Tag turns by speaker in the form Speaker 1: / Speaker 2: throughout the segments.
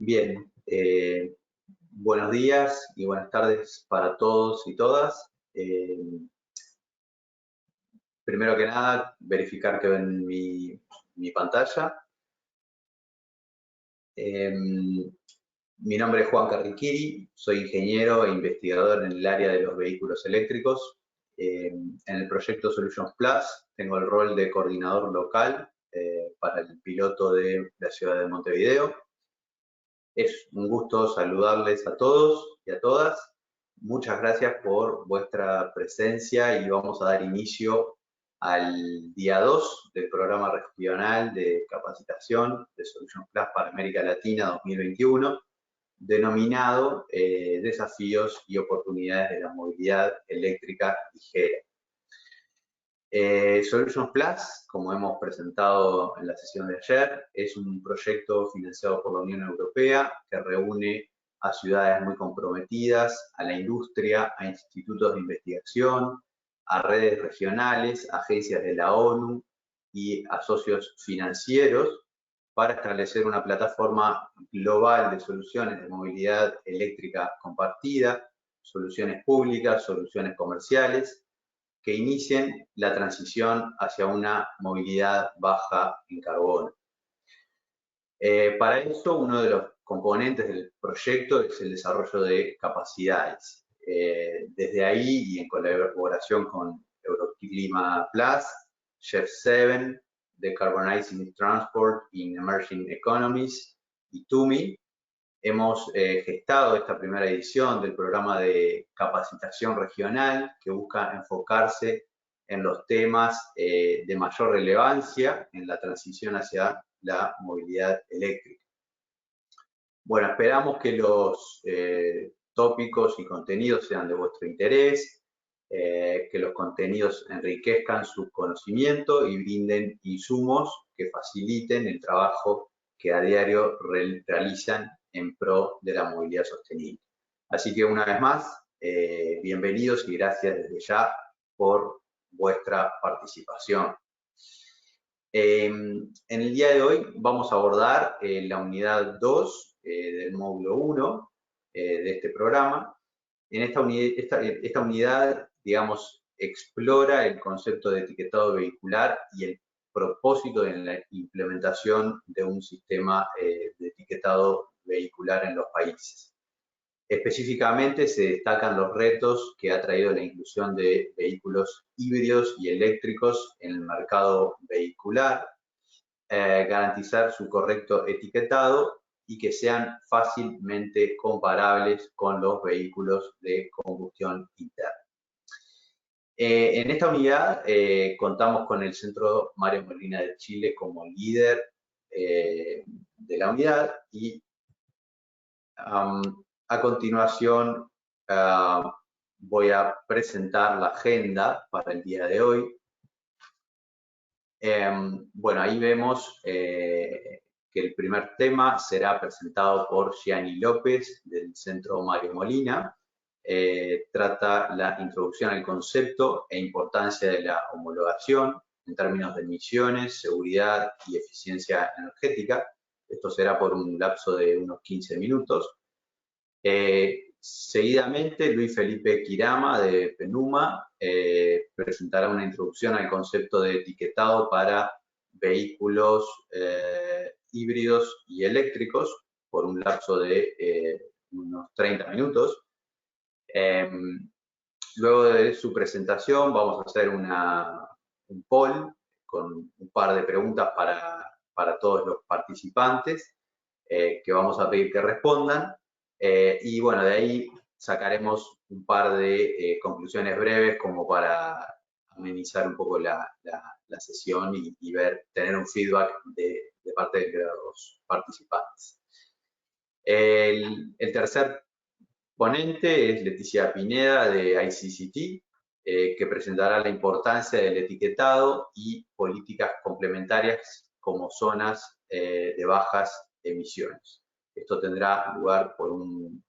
Speaker 1: Bien, buenos días y buenas tardes para todos y todas. Primero que nada, verificar que ven mi pantalla. Mi nombre es Juan Carriquiri, soy ingeniero e investigador en el área de los vehículos eléctricos. En el proyecto Solutions Plus tengo el rol de coordinador local para el piloto de la ciudad de Montevideo. Es un gusto saludarles a todos y a todas. Muchas gracias por vuestra presencia y vamos a dar inicio al día 2 del programa regional de capacitación de Solutions Plus para América Latina 2021, denominado Desafíos y oportunidades de la movilidad eléctrica ligera. Solutions Plus, como hemos presentado en la sesión de ayer, es un proyecto financiado por la Unión Europea que reúne a ciudades muy comprometidas, a la industria, a institutos de investigación, a redes regionales, agencias de la ONU y a socios financieros para establecer una plataforma global de soluciones de movilidad eléctrica compartida, soluciones públicas, soluciones comerciales, que inicien la transición hacia una movilidad baja en carbono. Para eso, uno de los componentes del proyecto es el desarrollo de capacidades. Desde ahí, y en colaboración con Euroclima Plus, Chef7, Decarbonizing Transport in Emerging Economies y TUMI, hemos gestado esta primera edición del programa de capacitación regional que busca enfocarse en los temas de mayor relevancia en la transición hacia la movilidad eléctrica. Bueno, esperamos que los tópicos y contenidos sean de vuestro interés, que los contenidos enriquezcan su conocimiento y brinden insumos que faciliten el trabajo que a diario realizan en pro de la movilidad sostenible. Así que una vez más, bienvenidos y gracias desde ya por vuestra participación. En el día de hoy vamos a abordar la unidad 2 del módulo 1 de este programa. En esta unidad, digamos, explora el concepto de etiquetado vehicular y el propósito en la implementación de un sistema de etiquetado vehicular en los países. Específicamente se destacan los retos que ha traído la inclusión de vehículos híbridos y eléctricos en el mercado vehicular, garantizar su correcto etiquetado y que sean fácilmente comparables con los vehículos de combustión interna. En esta unidad contamos con el Centro Mario Molina de Chile como líder de la unidad y a continuación voy a presentar la agenda para el día de hoy. Bueno, ahí vemos que el primer tema será presentado por Gianni López del Centro Mario Molina. Trata la introducción al concepto e importancia de la homologación en términos de emisiones, seguridad y eficiencia energética. Esto será por un lapso de unos 15 minutos. Seguidamente, Luis Felipe Quirama, de Penuma, presentará una introducción al concepto de etiquetado para vehículos híbridos y eléctricos por un lapso de unos 30 minutos. Luego de su presentación, vamos a hacer un poll con un par de preguntas para todos los participantes que vamos a pedir que respondan. Y bueno, de ahí sacaremos un par de conclusiones breves como para amenizar un poco la sesión y tener un feedback de parte de los participantes. El tercer ponente es Leticia Pineda de ICCT, que presentará la importancia del etiquetado y políticas complementarias como zonas de bajas emisiones. Esto tendrá lugar por un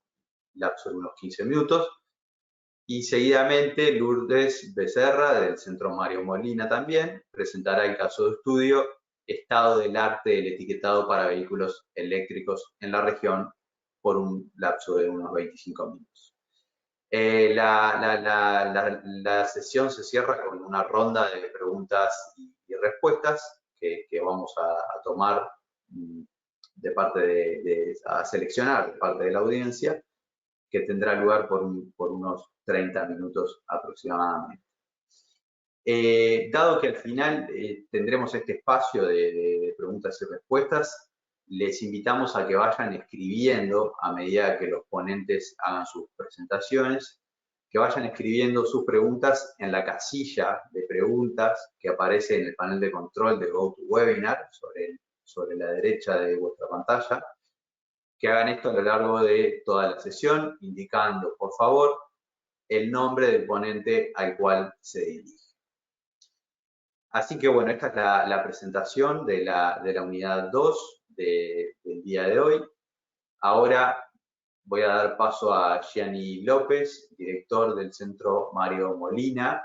Speaker 1: lapso de unos 15 minutos. Y seguidamente Lourdes Becerra, del Centro Mario Molina también, presentará el caso de estudio estado del arte del etiquetado para vehículos eléctricos en la región por un lapso de unos 25 minutos. La sesión se cierra con una ronda de preguntas y respuestas que vamos a tomar de parte a seleccionar de parte de la audiencia, que tendrá lugar por unos 30 minutos aproximadamente. Dado que al final tendremos este espacio de preguntas y respuestas, les invitamos a que vayan escribiendo a medida que los ponentes hagan sus presentaciones, que vayan escribiendo sus preguntas en la casilla de preguntas que aparece en el panel de control de GoToWebinar sobre la derecha de vuestra pantalla, que hagan esto a lo largo de toda la sesión, indicando, por favor, el nombre del ponente al cual se dirige. Así que bueno, esta es la presentación de la unidad 2 del día de hoy. Ahora voy a dar paso a Gianni López, director del Centro Mario Molina,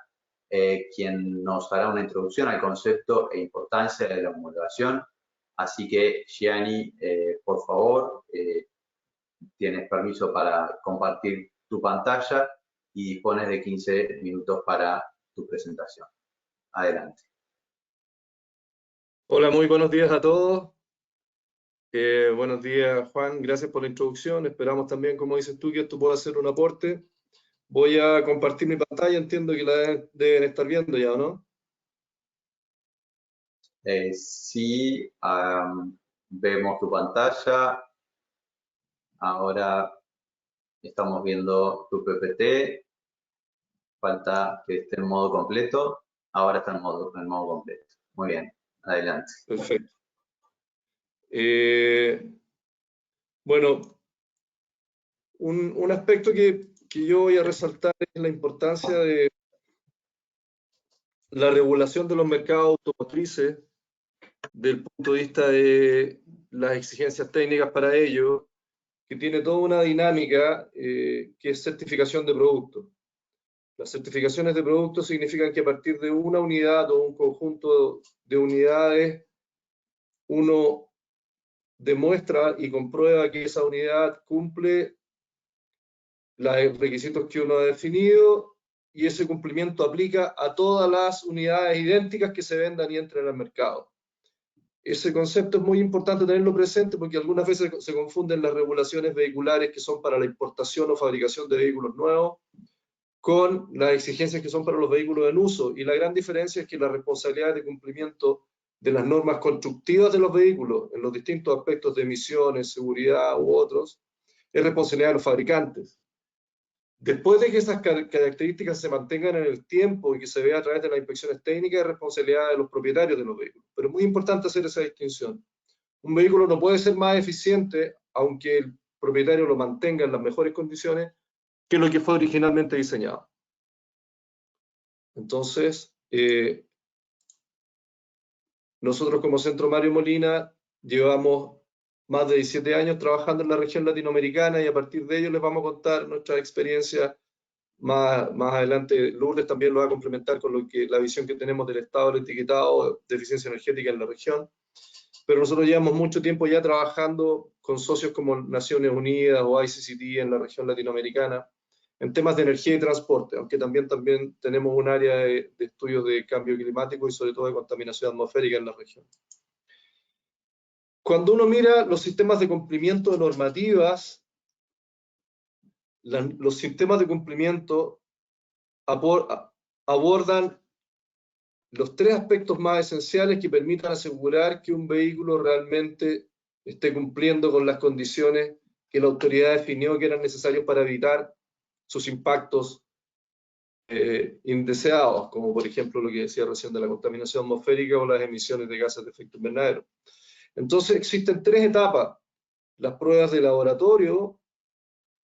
Speaker 1: quien nos hará una introducción al concepto e importancia de la homologación. Así que, Gianni, por favor, tienes permiso para compartir tu pantalla y dispones de 15 minutos para tu presentación. Adelante.
Speaker 2: Hola, muy buenos días a todos. Buenos días, Juan. Gracias por la introducción. Esperamos también, como dices tú, que esto pueda ser un aporte. Voy a compartir mi pantalla. Entiendo que la deben estar viendo ya, ¿o no?
Speaker 1: Sí, vemos tu pantalla. Ahora estamos viendo tu PPT. Falta que esté en modo completo. Ahora está en modo completo. Muy bien, adelante.
Speaker 2: Perfecto. Bueno, un aspecto que yo voy a resaltar es la importancia de la regulación de los mercados automotrices del punto de vista de las exigencias técnicas para ello, que tiene toda una dinámica que es certificación de productos. Las certificaciones de productos significan que a partir de una unidad o un conjunto de unidades, uno demuestra y comprueba que esa unidad cumple los requisitos que uno ha definido y ese cumplimiento aplica a todas las unidades idénticas que se vendan y entren al mercado. Ese concepto es muy importante tenerlo presente porque algunas veces se confunden las regulaciones vehiculares que son para la importación o fabricación de vehículos nuevos con las exigencias que son para los vehículos en uso. Y la gran diferencia es que las responsabilidades de cumplimiento de las normas constructivas de los vehículos en los distintos aspectos de emisiones, seguridad u otros, es responsabilidad de los fabricantes. Después de que esas características se mantengan en el tiempo y que se vea a través de las inspecciones técnicas, es responsabilidad de los propietarios de los vehículos. Pero es muy importante hacer esa distinción. Un vehículo no puede ser más eficiente, aunque el propietario lo mantenga en las mejores condiciones, que lo que fue originalmente diseñado. Entonces, nosotros como Centro Mario Molina llevamos más de 17 años trabajando en la región latinoamericana y a partir de ello les vamos a contar nuestra experiencia. Más adelante Lourdes también lo va a complementar con la visión que tenemos del estado del etiquetado de eficiencia energética en la región. Pero nosotros llevamos mucho tiempo ya trabajando con socios como Naciones Unidas o ICCT en la región latinoamericana en temas de energía y transporte, aunque también tenemos un área de estudios de cambio climático y sobre todo de contaminación atmosférica en la región. Cuando uno mira los sistemas de cumplimiento de normativas, los sistemas de cumplimiento abordan los tres aspectos más esenciales que permitan asegurar que un vehículo realmente esté cumpliendo con las condiciones que la autoridad definió que eran necesarias para evitar sus impactos indeseados, como por ejemplo lo que decía recién de la contaminación atmosférica o las emisiones de gases de efecto invernadero. Entonces existen tres etapas: las pruebas de laboratorio,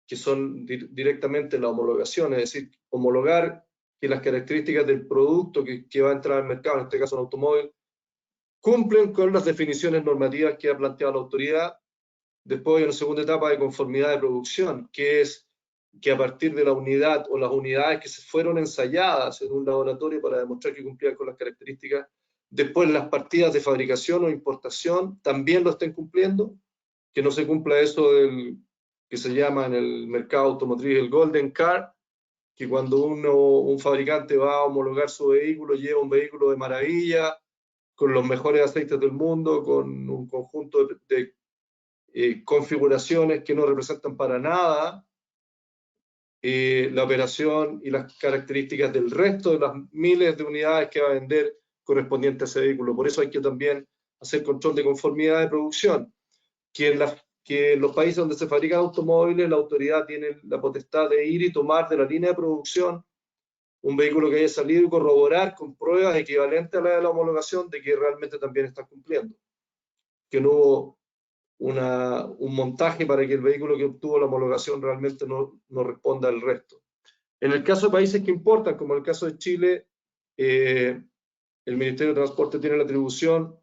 Speaker 2: que son directamente la homologación, es decir, homologar que las características del producto que va a entrar al mercado, en este caso un automóvil, cumplen con las definiciones normativas que ha planteado la autoridad. Después hay una segunda etapa de conformidad de producción, que es que a partir de la unidad o las unidades que se fueron ensayadas en un laboratorio para demostrar que cumplían con las características, después las partidas de fabricación o importación también lo estén cumpliendo, que no se cumpla eso del que se llama en el mercado automotriz el Golden Car, que cuando un fabricante va a homologar su vehículo, lleva un vehículo de maravilla, con los mejores aceites del mundo, con un conjunto de configuraciones que no representan para nada la operación y las características del resto de las miles de unidades que va a vender correspondiente a ese vehículo. Por eso hay que también hacer control de conformidad de producción, que en los países donde se fabrican automóviles la autoridad tiene la potestad de ir y tomar de la línea de producción un vehículo que haya salido y corroborar con pruebas equivalentes a la de la homologación de que realmente también está cumpliendo, que no hubo un montaje para que el vehículo que obtuvo la homologación realmente no responda al resto. En el caso de países que importan, como el caso de Chile, el Ministerio de Transporte tiene la atribución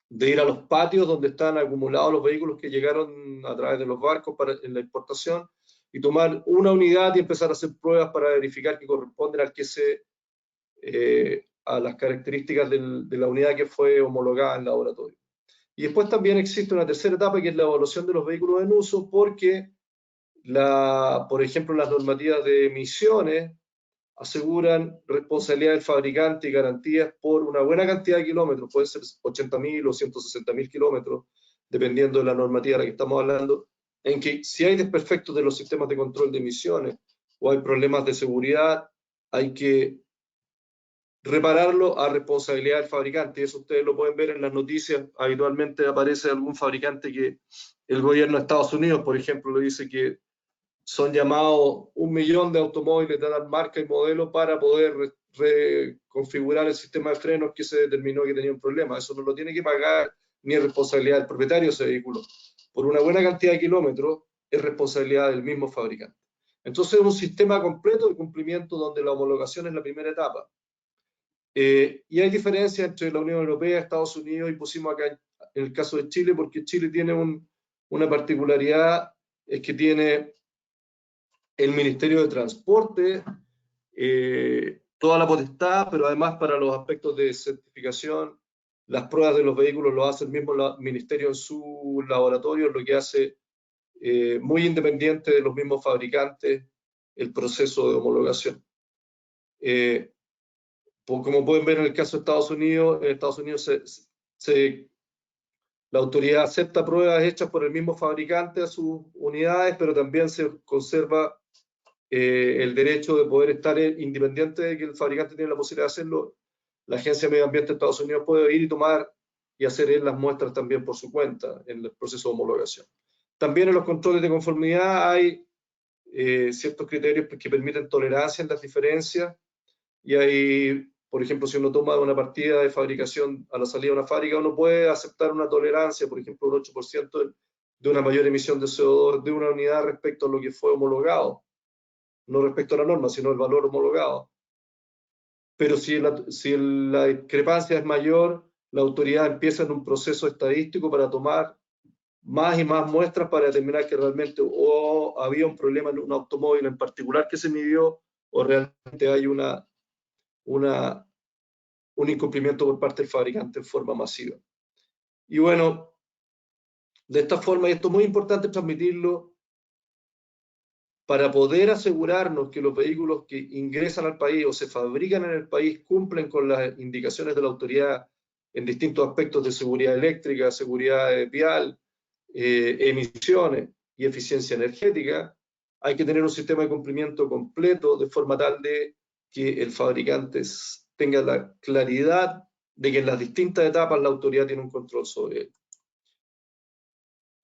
Speaker 2: de ir a los patios donde están acumulados los vehículos que llegaron a través de los barcos en la importación y tomar una unidad y empezar a hacer pruebas para verificar que corresponden a las características de la unidad que fue homologada en laboratorio. Y después también existe una tercera etapa que es la evaluación de los vehículos en uso, porque, por ejemplo, las normativas de emisiones aseguran responsabilidad del fabricante y garantías por una buena cantidad de kilómetros, puede ser 80.000 o 160.000 kilómetros, dependiendo de la normativa de la que estamos hablando, en que si hay desperfectos de los sistemas de control de emisiones o hay problemas de seguridad, hay que repararlo a responsabilidad del fabricante. Eso ustedes lo pueden ver en las noticias. Habitualmente aparece algún fabricante que el gobierno de Estados Unidos, por ejemplo, le dice que son llamados 1 millón de automóviles de dar marca y modelo para poder reconfigurar el sistema de frenos que se determinó que tenía un problema. Eso no lo tiene que pagar ni es responsabilidad del propietario de ese vehículo. Por una buena cantidad de kilómetros es responsabilidad del mismo fabricante. Entonces es un sistema completo de cumplimiento donde la homologación es la primera etapa. Y hay diferencias entre la Unión Europea, Estados Unidos, y pusimos acá en el caso de Chile, porque Chile tiene una particularidad, es que tiene el Ministerio de Transporte, toda la potestad, pero además para los aspectos de certificación, las pruebas de los vehículos lo hace el mismo ministerio en su laboratorio, lo que hace muy independiente de los mismos fabricantes el proceso de homologación. Como pueden ver en el caso de Estados Unidos, en Estados Unidos la autoridad acepta pruebas hechas por el mismo fabricante a sus unidades, pero también se conserva el derecho de poder estar independiente de que el fabricante tiene la posibilidad de hacerlo. La Agencia de Medio Ambiente de Estados Unidos puede ir y tomar y hacer las muestras también por su cuenta en el proceso de homologación. También en los controles de conformidad hay ciertos criterios que permiten tolerancia en las diferencias y hay, por ejemplo, si uno toma una partida de fabricación a la salida de una fábrica, uno puede aceptar una tolerancia, por ejemplo, un 8% de una mayor emisión de CO2 de una unidad respecto a lo que fue homologado, no respecto a la norma, sino el valor homologado. Pero si la discrepancia es mayor, la autoridad empieza en un proceso estadístico para tomar más y más muestras para determinar que realmente o había un problema en un automóvil en particular que se midió o realmente hay un incumplimiento por parte del fabricante en forma masiva. Y bueno, de esta forma, y esto es muy importante transmitirlo, para poder asegurarnos que los vehículos que ingresan al país o se fabrican en el país cumplen con las indicaciones de la autoridad en distintos aspectos de seguridad eléctrica, seguridad vial, emisiones y eficiencia energética, hay que tener un sistema de cumplimiento completo de forma tal de que el fabricante tenga la claridad de que en las distintas etapas la autoridad tiene un control sobre él.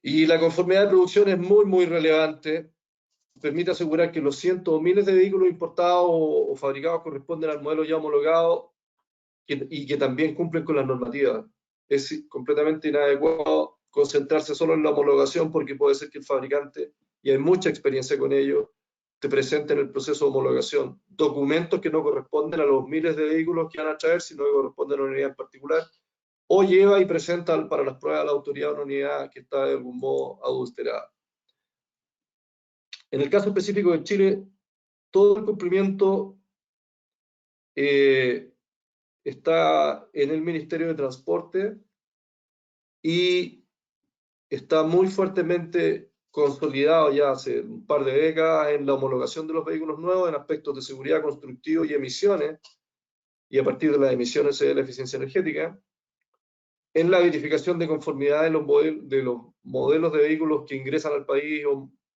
Speaker 2: Y la conformidad de producción es muy, muy relevante. Permite asegurar que los cientos o miles de vehículos importados o fabricados corresponden al modelo ya homologado y que también cumplen con las normativas. Es completamente inadecuado concentrarse solo en la homologación porque puede ser que el fabricante, y hay mucha experiencia con ello, te presente en el proceso de homologación documentos que no corresponden a los miles de vehículos que van a traer, sino que corresponden a una unidad en particular, o lleva y presenta para las pruebas de la autoridad una unidad que está de algún modo adulterada. En el caso específico de Chile, todo el cumplimiento está en el Ministerio de Transporte y está muy fuertemente consolidado ya hace un par de décadas en la homologación de los vehículos nuevos en aspectos de seguridad constructivo y emisiones, y a partir de las emisiones se ve la eficiencia energética, en la verificación de conformidad de los modelos de vehículos que ingresan al país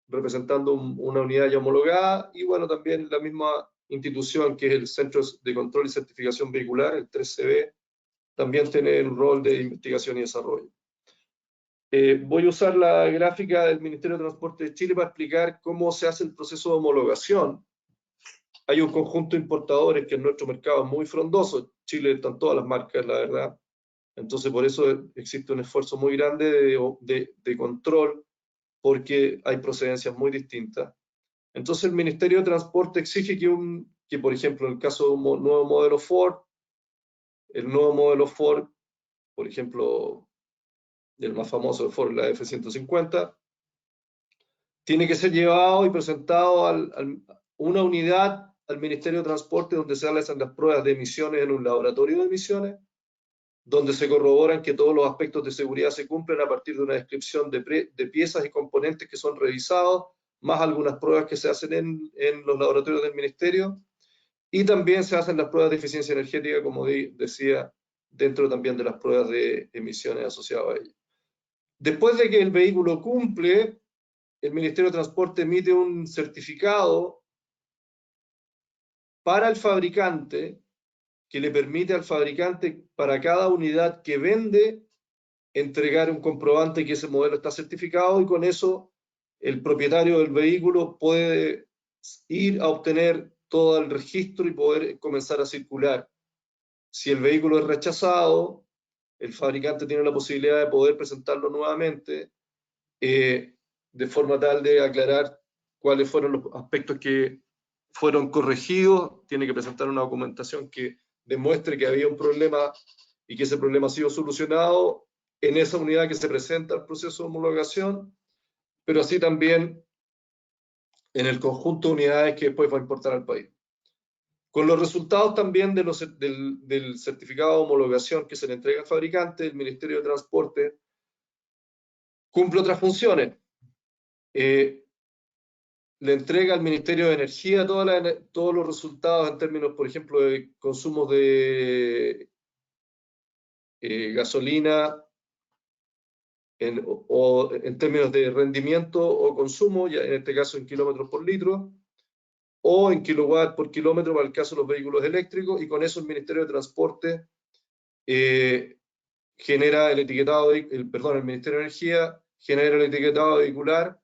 Speaker 2: representando una unidad ya homologada, y bueno, también la misma institución que es el Centro de Control y Certificación Vehicular, el 3CB, también tiene un rol de investigación y desarrollo. Voy a usar la gráfica del Ministerio de Transporte de Chile para explicar cómo se hace el proceso de homologación. Hay un conjunto de importadores que en nuestro mercado es muy frondoso. Chile están todas las marcas, la verdad. Entonces, por eso existe un esfuerzo muy grande de control, porque hay procedencias muy distintas. Entonces, el Ministerio de Transporte exige que por ejemplo, en el caso de un nuevo modelo Ford, el nuevo modelo Ford, por ejemplo, el más famoso de Ford, la F-150, tiene que ser llevado y presentado una unidad al Ministerio de Transporte donde se hacen las pruebas de emisiones en un laboratorio de emisiones, donde se corroboran que todos los aspectos de seguridad se cumplen a partir de una descripción de piezas y componentes que son revisados, más algunas pruebas que se hacen en los laboratorios del Ministerio, y también se hacen las pruebas de eficiencia energética, como decía, dentro también de las pruebas de emisiones asociadas a ello. Después de que el vehículo cumple, el Ministerio de Transporte emite un certificado para el fabricante que le permite al fabricante, para cada unidad que vende, entregar un comprobante que ese modelo está certificado, y con eso el propietario del vehículo puede ir a obtener todo el registro y poder comenzar a circular. Si el vehículo es rechazado, el fabricante tiene la posibilidad de poder presentarlo nuevamente, de forma tal de aclarar cuáles fueron los aspectos que fueron corregidos. Tiene que presentar una documentación que demuestre que había un problema y que ese problema ha sido solucionado en esa unidad que se presenta al proceso de homologación, pero así también en el conjunto de unidades que después va a importar al país. Con los resultados también del certificado de homologación que se le entrega al fabricante, el Ministerio de Transporte cumple otras funciones. Le entrega al Ministerio de Energía todos los resultados en términos, por ejemplo, de consumos de gasolina, o en términos de rendimiento o consumo, ya en este caso en kilómetros por litro, o en kilowatt por kilómetro para el caso de los vehículos eléctricos, y con eso el Ministerio de Transporte genera el etiquetado, el Ministerio de Energía genera el etiquetado vehicular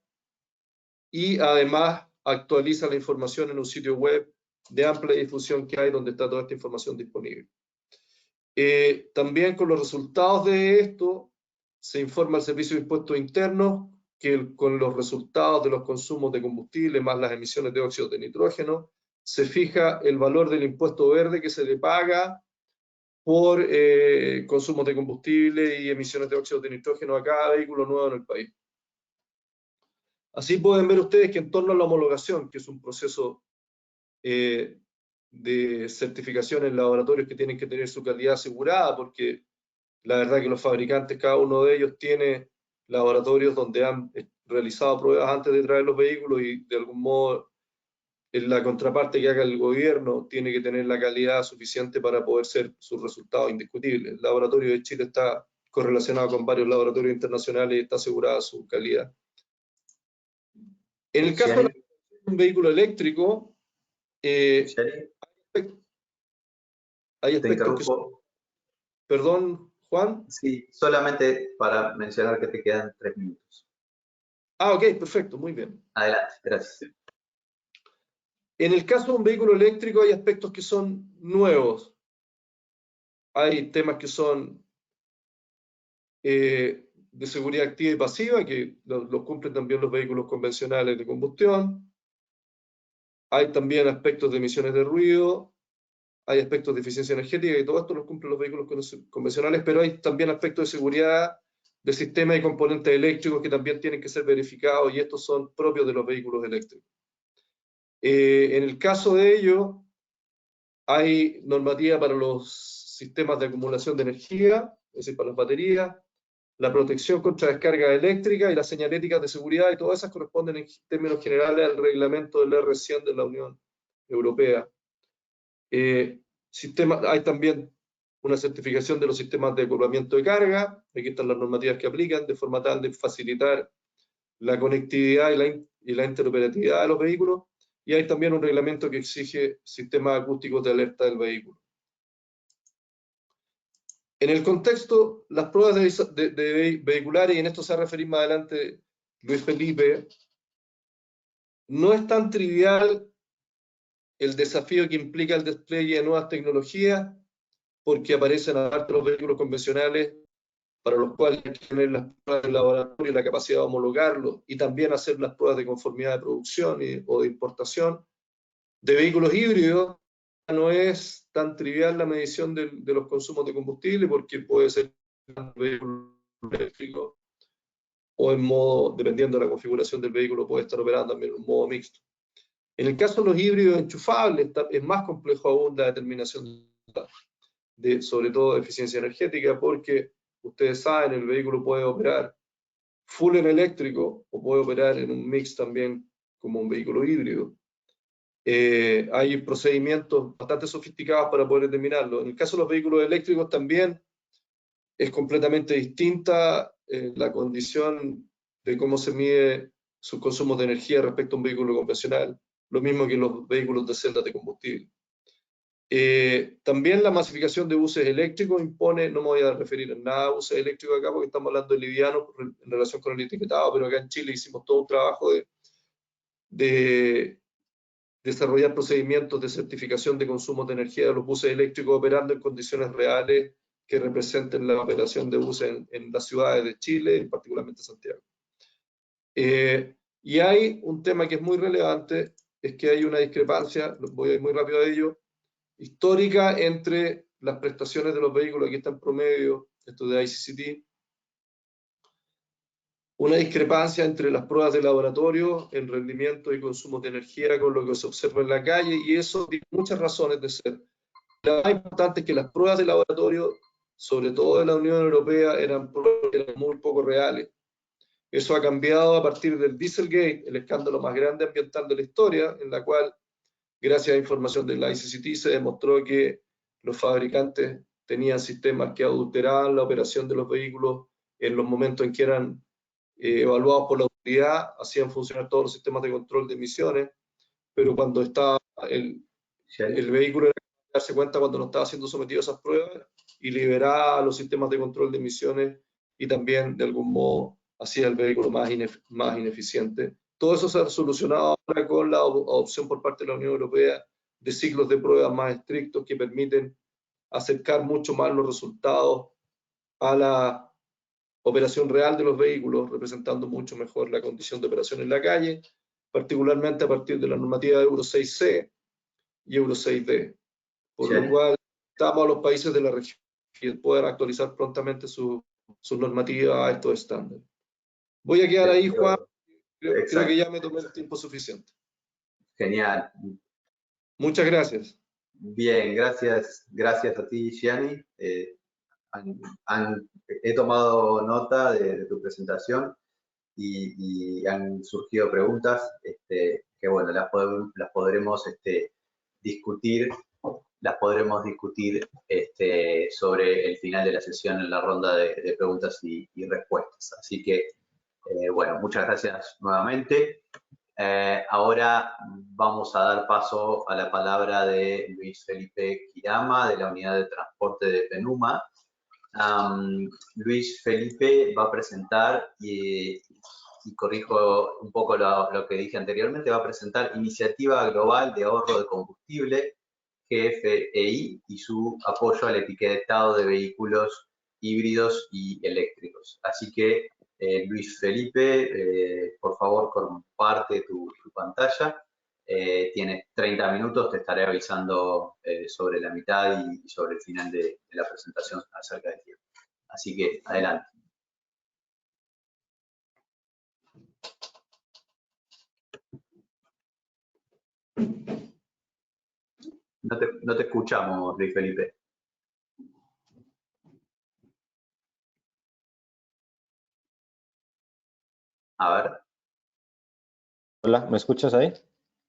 Speaker 2: y además actualiza la información en un sitio web de amplia difusión que hay, donde está toda esta información disponible. También con los resultados de esto se informa al Servicio de Impuestos Internos que con los resultados de los consumos de combustible más las emisiones de óxido de nitrógeno se fija el valor del impuesto verde que se le paga por consumos de combustible y emisiones de óxido de nitrógeno a cada vehículo nuevo en el país. Así pueden ver ustedes que en torno a la homologación, que es un proceso de certificación en laboratorios que tienen que tener su calidad asegurada, porque la verdad que los fabricantes, cada uno de ellos tiene laboratorios donde han realizado pruebas antes de traer los vehículos, y de algún modo en la contraparte que haga el gobierno tiene que tener la calidad suficiente para poder ser sus resultados indiscutibles. El laboratorio de Chile está correlacionado con varios laboratorios internacionales y está asegurada su calidad. En el caso de un vehículo eléctrico, hay aspectos que son... Perdón, Juan.
Speaker 1: Sí, solamente para mencionar que te quedan 3 minutos.
Speaker 2: Ah, ok, perfecto, muy bien.
Speaker 1: Adelante, gracias.
Speaker 2: En el caso de un vehículo eléctrico hay aspectos que son nuevos. Hay temas que son de seguridad activa y pasiva, que los cumplen también los vehículos convencionales de combustión. Hay también aspectos de emisiones de ruido, hay aspectos de eficiencia energética, y todo esto los cumplen los vehículos convencionales, pero hay también aspectos de seguridad del sistema y componentes eléctricos que también tienen que ser verificados, y estos son propios de los vehículos eléctricos. En el caso de ello, hay normativa para los sistemas de acumulación de energía, es decir, para las baterías, la protección contra descarga eléctrica y las señaléticas de seguridad, y todas esas corresponden en términos generales al reglamento del R100 de la Unión Europea. Hay también una certificación de los sistemas de acoplamiento de carga, aquí están las normativas que aplican, de forma tal de facilitar la conectividad y la interoperatividad de los vehículos, y hay también un reglamento que exige sistemas acústicos de alerta del vehículo. En el contexto, las pruebas vehiculares, y en esto se va a referir más adelante Luis Felipe, no es tan trivial el desafío que implica el despliegue de nuevas tecnologías, porque aparecen aparte los vehículos convencionales, para los cuales hay que tener las pruebas de laboratorio y la capacidad de homologarlos, y también hacer las pruebas de conformidad de producción o de importación. De vehículos híbridos, no es tan trivial la medición de los consumos de combustible, porque puede ser un vehículo eléctrico o en modo, dependiendo de la configuración del vehículo, puede estar operando también en un modo mixto. En el caso de los híbridos enchufables, es más complejo aún la determinación sobre todo de eficiencia energética, porque ustedes saben, el vehículo puede operar full en eléctrico o puede operar en un mix también como un vehículo híbrido. Hay procedimientos bastante sofisticados para poder determinarlo. En el caso de los vehículos eléctricos también es completamente distinta la condición de cómo se mide sus consumos de energía respecto a un vehículo convencional, lo mismo que los vehículos de celdas de combustible. También la masificación de buses eléctricos impone, no me voy a referir en nada a buses eléctricos acá porque estamos hablando de livianos en relación con el etiquetado, pero acá en Chile hicimos todo un trabajo de desarrollar procedimientos de certificación de consumos de energía de los buses eléctricos operando en condiciones reales que representen la operación de buses en las ciudades de Chile, particularmente Santiago. Y hay un tema que es muy relevante, es que hay una discrepancia, voy a ir muy rápido a ello, histórica entre las prestaciones de los vehículos, aquí está en promedio, esto de ICCT, una discrepancia entre las pruebas de laboratorio en rendimiento y consumo de energía con lo que se observa en la calle, y eso tiene muchas razones de ser. La más importante es que las pruebas de laboratorio, sobre todo de la Unión Europea, eran muy poco reales. Eso ha cambiado a partir del Dieselgate, el escándalo más grande ambiental de la historia, en la cual, gracias a información de la ICCT, se demostró que los fabricantes tenían sistemas que adulteraban la operación de los vehículos en los momentos en que eran evaluados por la autoridad, hacían funcionar todos los sistemas de control de emisiones, pero cuando estaba el vehículo era darse cuenta cuando no estaba siendo sometido a esas pruebas y liberaba los sistemas de control de emisiones y también de algún modo hacía el vehículo más ineficiente. Todo eso se ha solucionado ahora con la adopción por parte de la Unión Europea de ciclos de pruebas más estrictos que permiten acercar mucho más los resultados a la operación real de los vehículos, representando mucho mejor la condición de operación en la calle, particularmente a partir de la normativa de Euro 6C y Euro 6D, por lo cual estamos a los países de la región que puedan actualizar prontamente sus normativas a estos estándares. Voy a quedar ahí, Juan, creo que ya me tomé el tiempo suficiente.
Speaker 1: Genial.
Speaker 2: Muchas gracias.
Speaker 1: Bien, gracias a ti, Gianni. He tomado nota de tu presentación y han surgido preguntas que, bueno, las podremos discutir sobre el final de la sesión en la ronda de preguntas y respuestas. Así que, bueno, muchas gracias nuevamente. Ahora vamos a dar paso a la palabra de Luis Felipe Quirama, de la Unidad de Transporte de PENUMA. Luis Felipe va a presentar, y corrijo un poco lo que dije anteriormente, va a presentar Iniciativa Global de Ahorro de Combustible, GFEI, y su apoyo al etiquetado de vehículos híbridos y eléctricos. Así que, Luis Felipe, por favor, comparte tu pantalla. Tienes 30 minutos, te estaré avisando sobre la mitad y sobre el final de la presentación acerca del tiempo. Así que, adelante. No te escuchamos, Luis Felipe. A ver,
Speaker 3: Hola, ¿me escuchas ahí?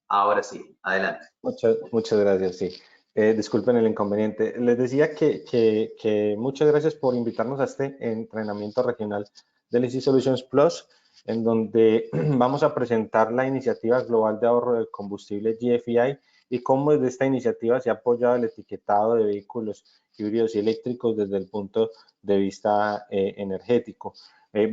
Speaker 1: ahora sí, adelante.
Speaker 3: Muchas gracias, sí. Disculpen el inconveniente. Les decía que muchas gracias por invitarnos a este entrenamiento regional del Easy Solutions Plus, en donde vamos a presentar la iniciativa global de ahorro de combustible GFEI y cómo desde esta iniciativa se ha apoyado el etiquetado de vehículos híbridos y eléctricos desde el punto de vista energético.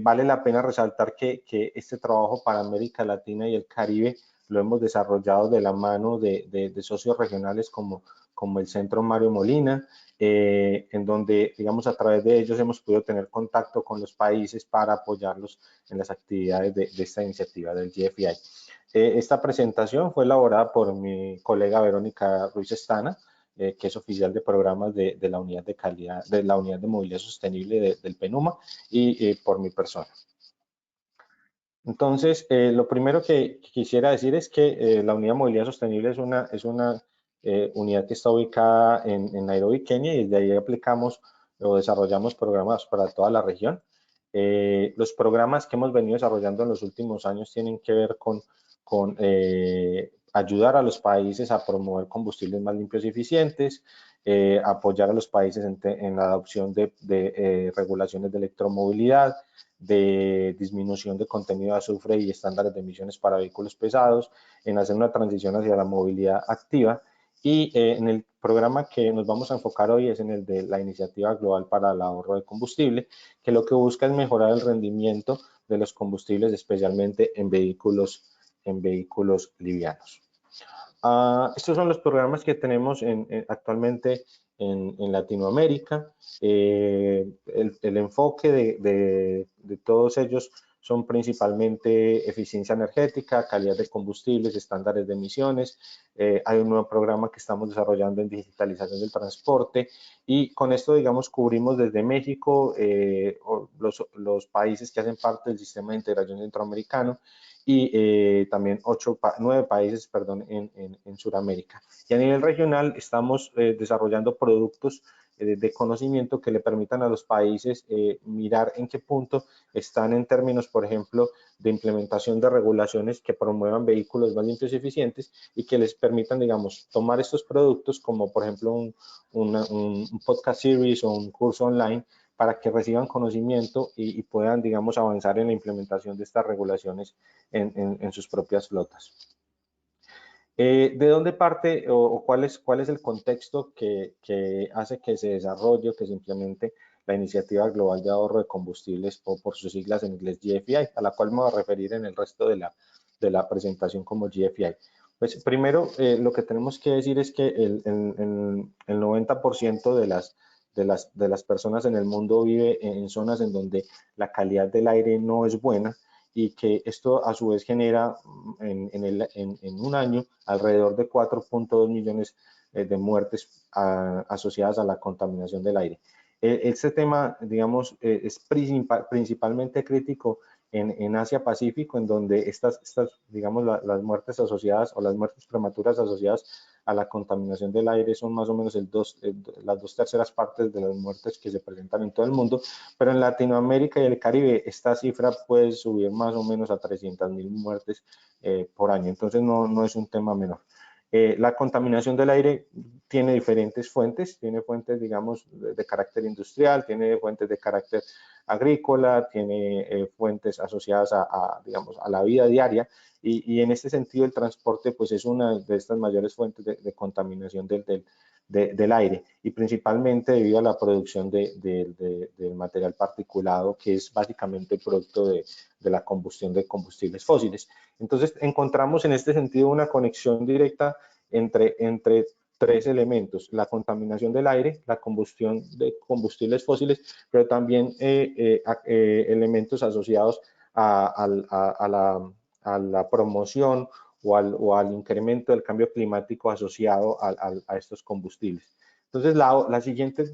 Speaker 3: Vale la pena resaltar que este trabajo para América Latina y el Caribe lo hemos desarrollado de la mano de socios regionales como el Centro Mario Molina, en donde, digamos, a través de ellos hemos podido tener contacto con los países para apoyarlos en las actividades de esta iniciativa del GFEI. Esta presentación fue elaborada por mi colega Verónica Ruiz Estana, que es oficial de programas de la unidad de calidad, de la unidad de movilidad sostenible del PENUMA, y por mi persona. Entonces, lo primero que quisiera decir es que la unidad de movilidad sostenible es una unidad que está ubicada en Nairobi, Kenia, y desde ahí aplicamos o desarrollamos programas para toda la región. Los programas que hemos venido desarrollando en los últimos años tienen que ver con ayudar a los países a promover combustibles más limpios y eficientes, apoyar a los países en la adopción de regulaciones de electromovilidad, de disminución de contenido de azufre y estándares de emisiones para vehículos pesados, en hacer una transición hacia la movilidad activa. Y en el programa que nos vamos a enfocar hoy es en el de la Iniciativa Global para el Ahorro de Combustible, que lo que busca es mejorar el rendimiento de los combustibles, especialmente en vehículos livianos. Estos son los programas que tenemos actualmente en Latinoamérica. El enfoque de todos ellos son principalmente eficiencia energética, calidad de combustibles, estándares de emisiones. Hay un nuevo programa que estamos desarrollando en digitalización del transporte, y con esto, digamos, cubrimos desde México los países que hacen parte del sistema de integración centroamericano, y también 9 países, perdón, en Sudamérica. Y a nivel regional estamos desarrollando productos de conocimiento que le permitan a los países mirar en qué punto están en términos, por ejemplo, de implementación de regulaciones que promuevan vehículos más limpios y eficientes, y que les permitan, digamos, tomar estos productos como, por ejemplo, un podcast series o un curso online, para que reciban conocimiento y puedan, digamos, avanzar en la implementación de estas regulaciones en sus propias flotas. ¿De dónde parte o cuál es el contexto que hace que se desarrolle o que se implemente la Iniciativa Global de Ahorro de Combustibles, o por sus siglas en inglés GFEI, a la cual me voy a referir en el resto de la presentación como GFEI? Pues primero, lo que tenemos que decir es que el 90% de las personas en el mundo vive en zonas en donde la calidad del aire no es buena, y que esto a su vez genera en un año alrededor de 4.2 millones de muertes asociadas a la contaminación del aire. Este tema, digamos, es principalmente crítico en Asia-Pacífico, en donde digamos, las muertes asociadas o las muertes prematuras asociadas a la contaminación del aire son más o menos las 2/3 partes de las muertes que se presentan en todo el mundo, pero en Latinoamérica y el Caribe esta cifra puede subir más o menos a 300.000 muertes por año, entonces no es un tema menor. La contaminación del aire tiene diferentes fuentes, tiene fuentes, digamos, de carácter industrial, tiene fuentes de carácter agrícola, tiene fuentes asociadas digamos, a la vida diaria, y en este sentido el transporte pues es una de estas mayores fuentes de contaminación del aire, y principalmente debido a la producción del material particulado, que es básicamente producto de la combustión de combustibles fósiles. Entonces encontramos en este sentido una conexión directa entre 3 elementos: la contaminación del aire, la combustión de combustibles fósiles, pero también elementos asociados a la promoción o al incremento del cambio climático asociado a estos combustibles. Entonces, la siguiente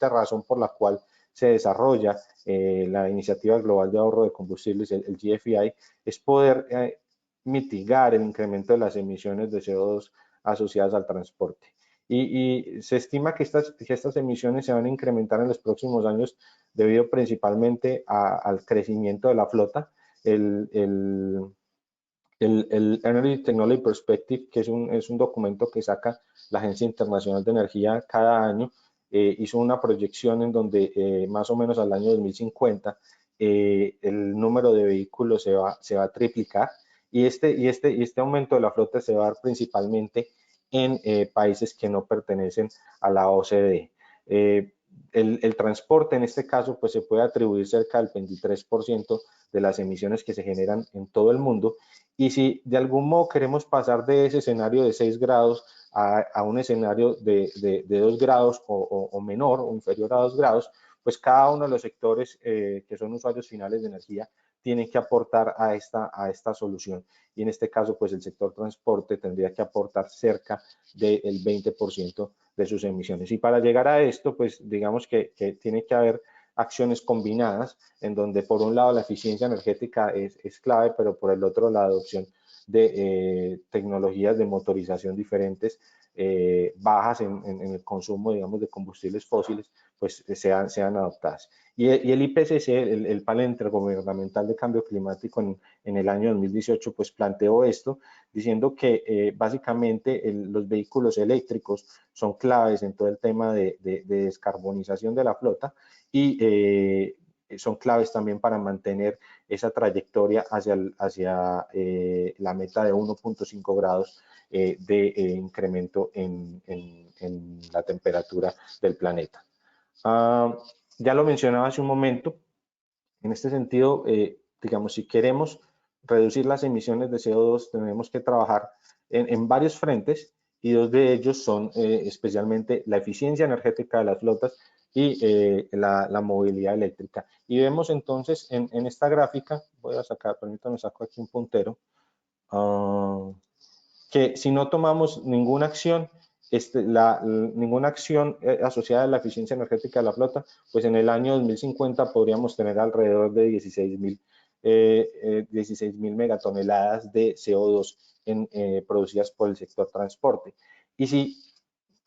Speaker 3: razón por la cual se desarrolla la Iniciativa Global de Ahorro de Combustibles, el GFEI, es poder mitigar el incremento de las emisiones de CO2 asociadas al transporte. y se estima que estas emisiones se van a incrementar en los próximos años debido principalmente al crecimiento de la flota. El Energy Technology Perspective, que es un documento que saca la Agencia Internacional de Energía cada año, hizo una proyección en donde más o menos al año 2050 el número de vehículos se va a triplicar, y este aumento de la flota se va a dar principalmente en países que no pertenecen a la OCDE. El transporte en este caso pues se puede atribuir cerca del 23% de las emisiones que se generan en todo el mundo, y si de algún modo queremos pasar de ese escenario de 6 grados a un escenario de 2 grados o menor o inferior a 2 grados, pues cada uno de los sectores que son usuarios finales de energía tienen que aportar a esta solución, y en este caso pues el sector transporte tendría que aportar cerca del 20% de sus emisiones. Y para llegar a esto pues digamos que tiene que haber acciones combinadas en donde por un lado la eficiencia energética es clave, pero por el otro la adopción de tecnologías de motorización diferentes, bajas en el consumo, digamos, de combustibles fósiles, pues sean adoptadas. Y el IPCC, el Panel Intergubernamental de Cambio Climático, en el año 2018, pues planteó esto, diciendo que básicamente los vehículos eléctricos son claves en todo el tema de descarbonización de la flota, y son claves también para mantener esa trayectoria hacia la meta de 1.5 grados de incremento en la temperatura del planeta. Ya lo mencionaba hace un momento, en este sentido, digamos, si queremos reducir las emisiones de CO2, tenemos que trabajar en varios frentes, y dos de ellos son especialmente la eficiencia energética de las flotas y la movilidad eléctrica. Y vemos entonces en esta gráfica, voy a sacar, permítanme, saco aquí un puntero, que si no tomamos ninguna acción, ninguna acción asociada a la eficiencia energética de la flota, pues en el año 2050 podríamos tener alrededor de 16.000 megatoneladas de CO2 producidas por el sector transporte. Y si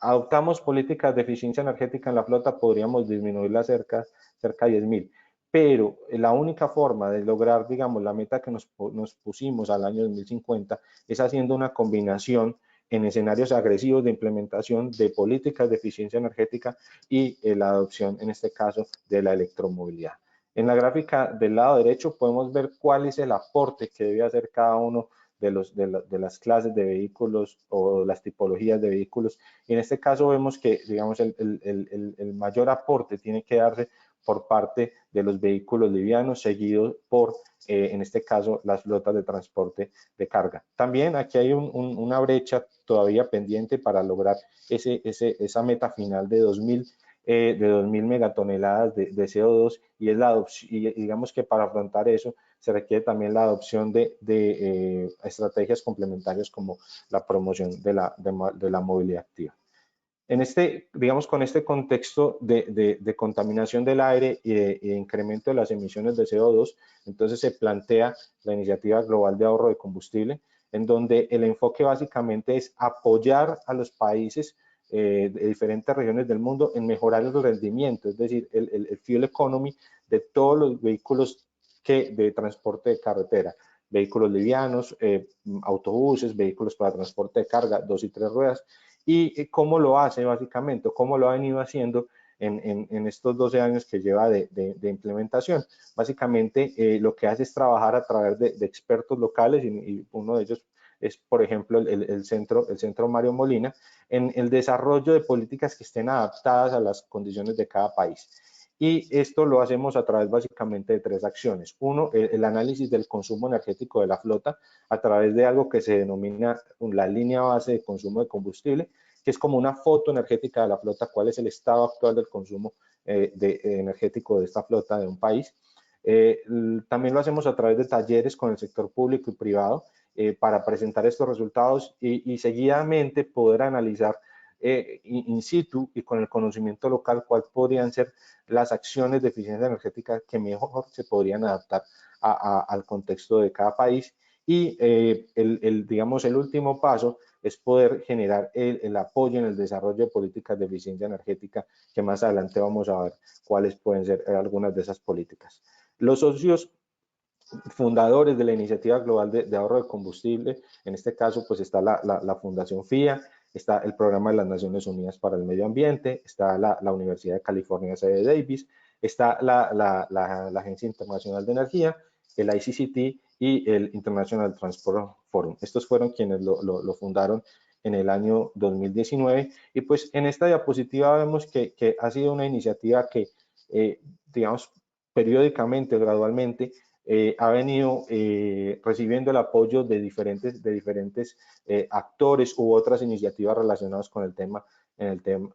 Speaker 3: adoptamos políticas de eficiencia energética en la flota, podríamos disminuirla cerca de 10.000. Pero la única forma de lograr, digamos, la meta que nos pusimos al año 2050 es haciendo una combinación en escenarios agresivos de implementación de políticas de eficiencia energética y la adopción, en este caso, de la electromovilidad. En la gráfica del lado derecho podemos ver cuál es el aporte que debe hacer cada uno de las clases de vehículos o las tipologías de vehículos. Y en este caso vemos que, digamos, el mayor aporte tiene que darse por parte de los vehículos livianos, seguidos por, en este caso, las flotas de transporte de carga. También aquí hay una brecha todavía pendiente para lograr esa meta final de 2.000 megatoneladas de CO2, y digamos que para afrontar eso se requiere también la adopción de estrategias complementarias como la promoción de la movilidad activa. Digamos, con este contexto de contaminación del aire y incremento de las emisiones de CO2, entonces se plantea la Iniciativa Global de Ahorro de Combustible, en donde el enfoque básicamente es apoyar a los países de diferentes regiones del mundo en mejorar el rendimiento, es decir, el fuel economy de todos los vehículos de transporte de carretera, vehículos livianos, autobuses, vehículos para transporte de carga, 2 y 3 ruedas, y cómo lo hace básicamente, cómo lo ha venido haciendo en estos 12 años que lleva de implementación. Básicamente lo que hace es trabajar a través de expertos locales, y uno de ellos es, por ejemplo, el centro Mario Molina, en el desarrollo de políticas que estén adaptadas a las condiciones de cada país. Y esto lo hacemos a través básicamente de 3 acciones. Uno, el análisis del consumo energético de la flota a través de algo que se denomina la línea base de consumo de combustible, que es como una foto energética de la flota, cuál es el estado actual del consumo energético de esta flota de un país. También lo hacemos a través de talleres con el sector público y privado para presentar estos resultados y seguidamente poder analizar in situ y con el conocimiento local cuáles podrían ser las acciones de eficiencia energética que mejor se podrían adaptar al contexto de cada país. Y digamos, el último paso es poder generar el apoyo en el desarrollo de políticas de eficiencia energética, que más adelante vamos a ver cuáles pueden ser algunas de esas políticas. Los socios fundadores de la Iniciativa Global de Ahorro de Combustible, en este caso pues está la Fundación FIA, está el Programa de las Naciones Unidas para el Medio Ambiente, está la Universidad de California, sede Davis, está la Agencia Internacional de Energía, el ICCT y el International Transport Forum. Estos fueron quienes lo fundaron en el año 2019 y pues en esta diapositiva vemos que ha sido una iniciativa que, digamos, periódicamente, gradualmente, ha venido recibiendo el apoyo de diferentes actores u otras iniciativas relacionadas con el tema,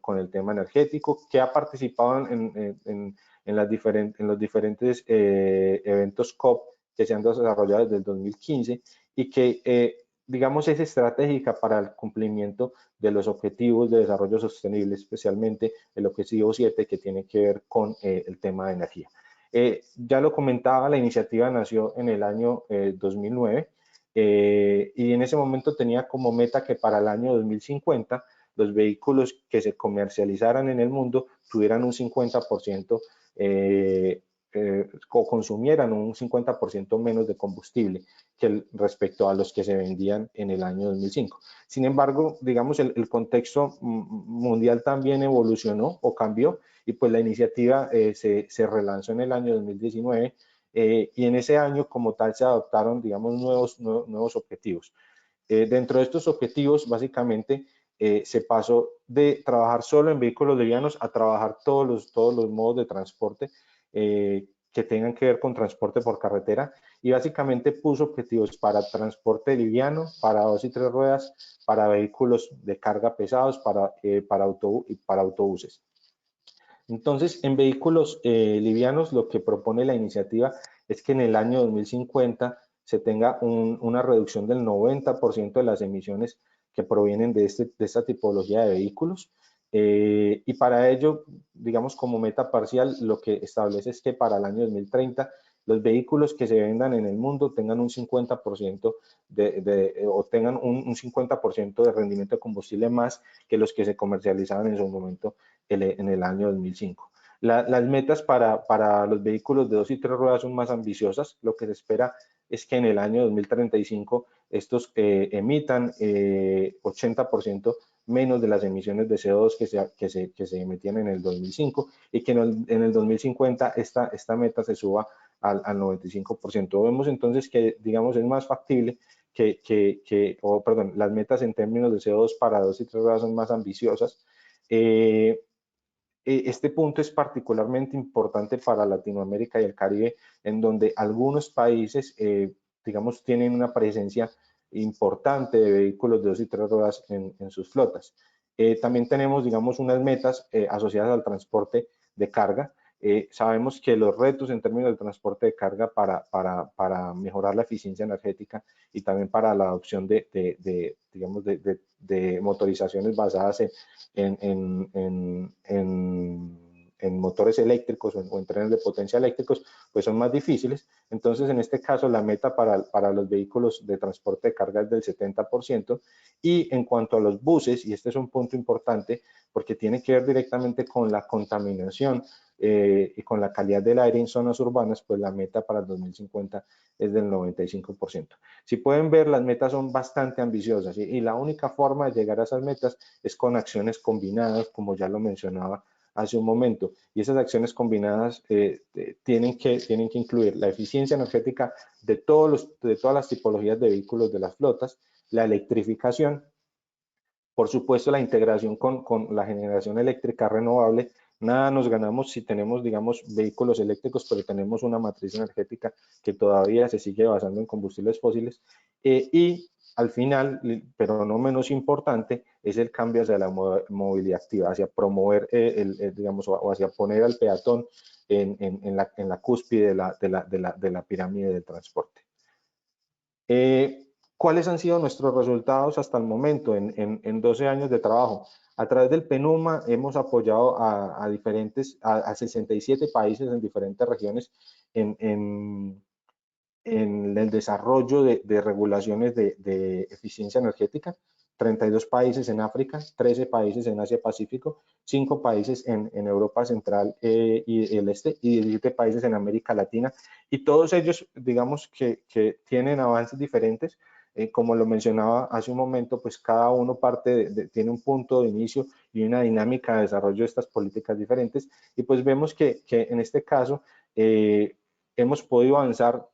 Speaker 3: con el tema energético, que ha participado en los diferentes eventos COP que se han desarrollado desde el 2015 y que, digamos, es estratégica para el cumplimiento de los objetivos de desarrollo sostenible, especialmente el objetivo 7 que tiene que ver con el tema de energía. Ya lo comentaba, la iniciativa nació en el año 2009 y en ese momento tenía como meta que para el año 2050 los vehículos que se comercializaran en el mundo tuvieran un 50% o consumieran un 50% menos de combustible que respecto a los que se vendían en el año 2005. Sin embargo, digamos, el contexto mundial también evolucionó o cambió y pues la iniciativa se relanzó en el año 2019 y en ese año como tal se adoptaron, digamos, nuevos objetivos. Dentro de estos objetivos, básicamente, se pasó de trabajar solo en vehículos livianos a trabajar todos los modos de transporte que tengan que ver con transporte por carretera y básicamente puso objetivos para transporte liviano, para 2 y 3 ruedas, para vehículos de carga pesados, para autobuses. Entonces, en vehículos livianos, lo que propone la iniciativa es que en el año 2050 se tenga una reducción del 90% de las emisiones que provienen de esta tipología de vehículos. Y para ello, digamos, como meta parcial, lo que establece es que para el año 2030 los vehículos que se vendan en el mundo tengan un 50% o tengan un 50% de rendimiento de combustible más que los que se comercializaban en su momento en el año 2005. Las metas para los vehículos de 2 y 3 ruedas son más ambiciosas. Lo que se espera es que en el año 2035 estos emitan 80% menos de las emisiones de CO2 que se emitían en el 2005 y que en el 2050 esta meta se suba al 95%. Vemos entonces que, digamos, es más factible las metas en términos de CO2 para 2 y 3 ruedas son más ambiciosas. Este punto es particularmente importante para Latinoamérica y el Caribe, en donde algunos países, digamos, tienen una presencia importante de vehículos de 2 y 3 ruedas en sus flotas. También tenemos, digamos, unas metas asociadas al transporte de carga. Sabemos que los retos en términos del transporte de carga para mejorar la eficiencia energética y también para la adopción de motorizaciones basadas en motores eléctricos o en trenes de potencia eléctricos, pues son más difíciles. Entonces, en este caso, la meta para los vehículos de transporte de carga es del 70%. Y en cuanto a los buses, y este es un punto importante porque tiene que ver directamente con la contaminación y con la calidad del aire en zonas urbanas, pues la meta para el 2050 es del 95%. Si pueden ver, las metas son bastante ambiciosas y la única forma de llegar a esas metas es con acciones combinadas, como ya lo mencionaba hace un momento. Y esas acciones combinadas tienen que incluir la eficiencia energética de todas las tipologías de vehículos de las flotas, la electrificación, por supuesto la integración con la generación eléctrica renovable. Nada nos ganamos si tenemos, digamos, vehículos eléctricos, pero tenemos una matriz energética que todavía se sigue basando en combustibles fósiles. Y al final, pero no menos importante, es el cambio hacia la movilidad activa, hacia promover, digamos, o hacia poner al peatón en la cúspide de la pirámide del transporte. ¿Cuáles han sido nuestros resultados hasta el momento en 12 años de trabajo? A través del PENUMA hemos apoyado a 67 países en diferentes regiones en el desarrollo de regulaciones de eficiencia energética. 32 países en África, 13 países en Asia-Pacífico, 5 países en Europa Central y el Este y 17 países en América Latina. Y todos ellos, digamos que tienen avances diferentes. Como lo mencionaba hace un momento, pues cada uno tiene un punto de inicio y una dinámica de desarrollo de estas políticas diferentes. Y pues vemos que en este caso hemos podido avanzar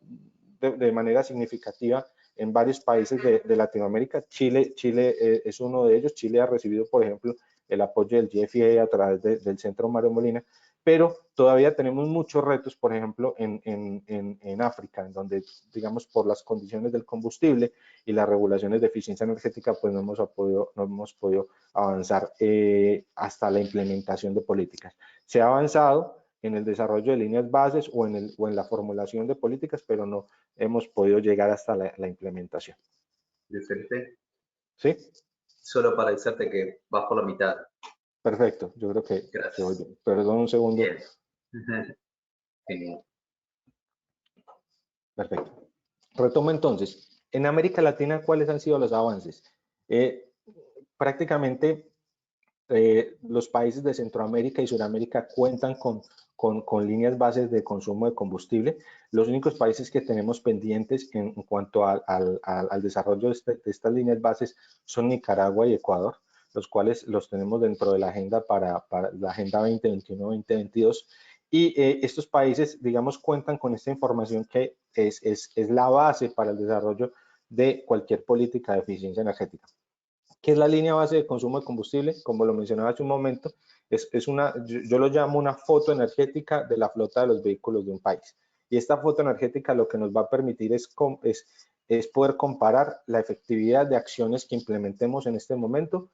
Speaker 3: de manera significativa en varios países de Latinoamérica. Chile es uno de ellos. Chile ha recibido, por ejemplo, el apoyo del GFA a través del Centro Mario Molina, pero todavía tenemos muchos retos, por ejemplo, en África, en donde, digamos, por las condiciones del combustible y las regulaciones de eficiencia energética, pues no hemos podido avanzar hasta la implementación de políticas. Se ha avanzado en el desarrollo de líneas bases o en la formulación de políticas, pero no hemos podido llegar hasta la implementación.
Speaker 1: Luis Felipe,
Speaker 3: ¿Sí?
Speaker 1: solo para decirte que vas por la mitad.
Speaker 3: Perfecto, yo creo que
Speaker 1: Gracias.
Speaker 3: voy bien. Perdón un segundo.
Speaker 1: Bien. Genial.
Speaker 3: Perfecto. Retomo entonces. En América Latina, ¿cuáles han sido los avances? Prácticamente los países de Centroamérica y Sudamérica cuentan con líneas bases de consumo de combustible. Los únicos países que tenemos pendientes en cuanto al desarrollo de estas líneas bases son Nicaragua y Ecuador, los cuales los tenemos dentro de la agenda para la Agenda 2021-2022. Y estos países, digamos, cuentan con esta información que es la base para el desarrollo de cualquier política de eficiencia energética. ¿Qué es la línea base de consumo de combustible? Como lo mencionaba hace un momento, yo lo llamo una foto energética de la flota de los vehículos de un país. Y esta foto energética lo que nos va a permitir es poder comparar la efectividad de acciones que implementemos en este momento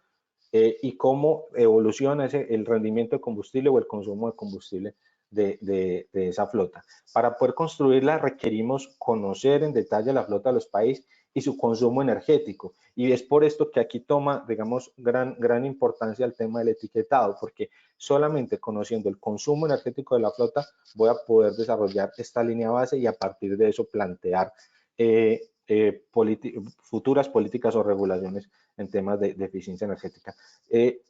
Speaker 3: y cómo evoluciona el rendimiento de combustible o el consumo de combustible de esa flota. Para poder construirla requerimos conocer en detalle la flota de los países y su consumo energético. Y es por esto que aquí toma, digamos, gran importancia el tema del etiquetado, porque solamente conociendo el consumo energético de la flota voy a poder desarrollar esta línea base y a partir de eso plantear futuras políticas o regulaciones en temas de eficiencia energética.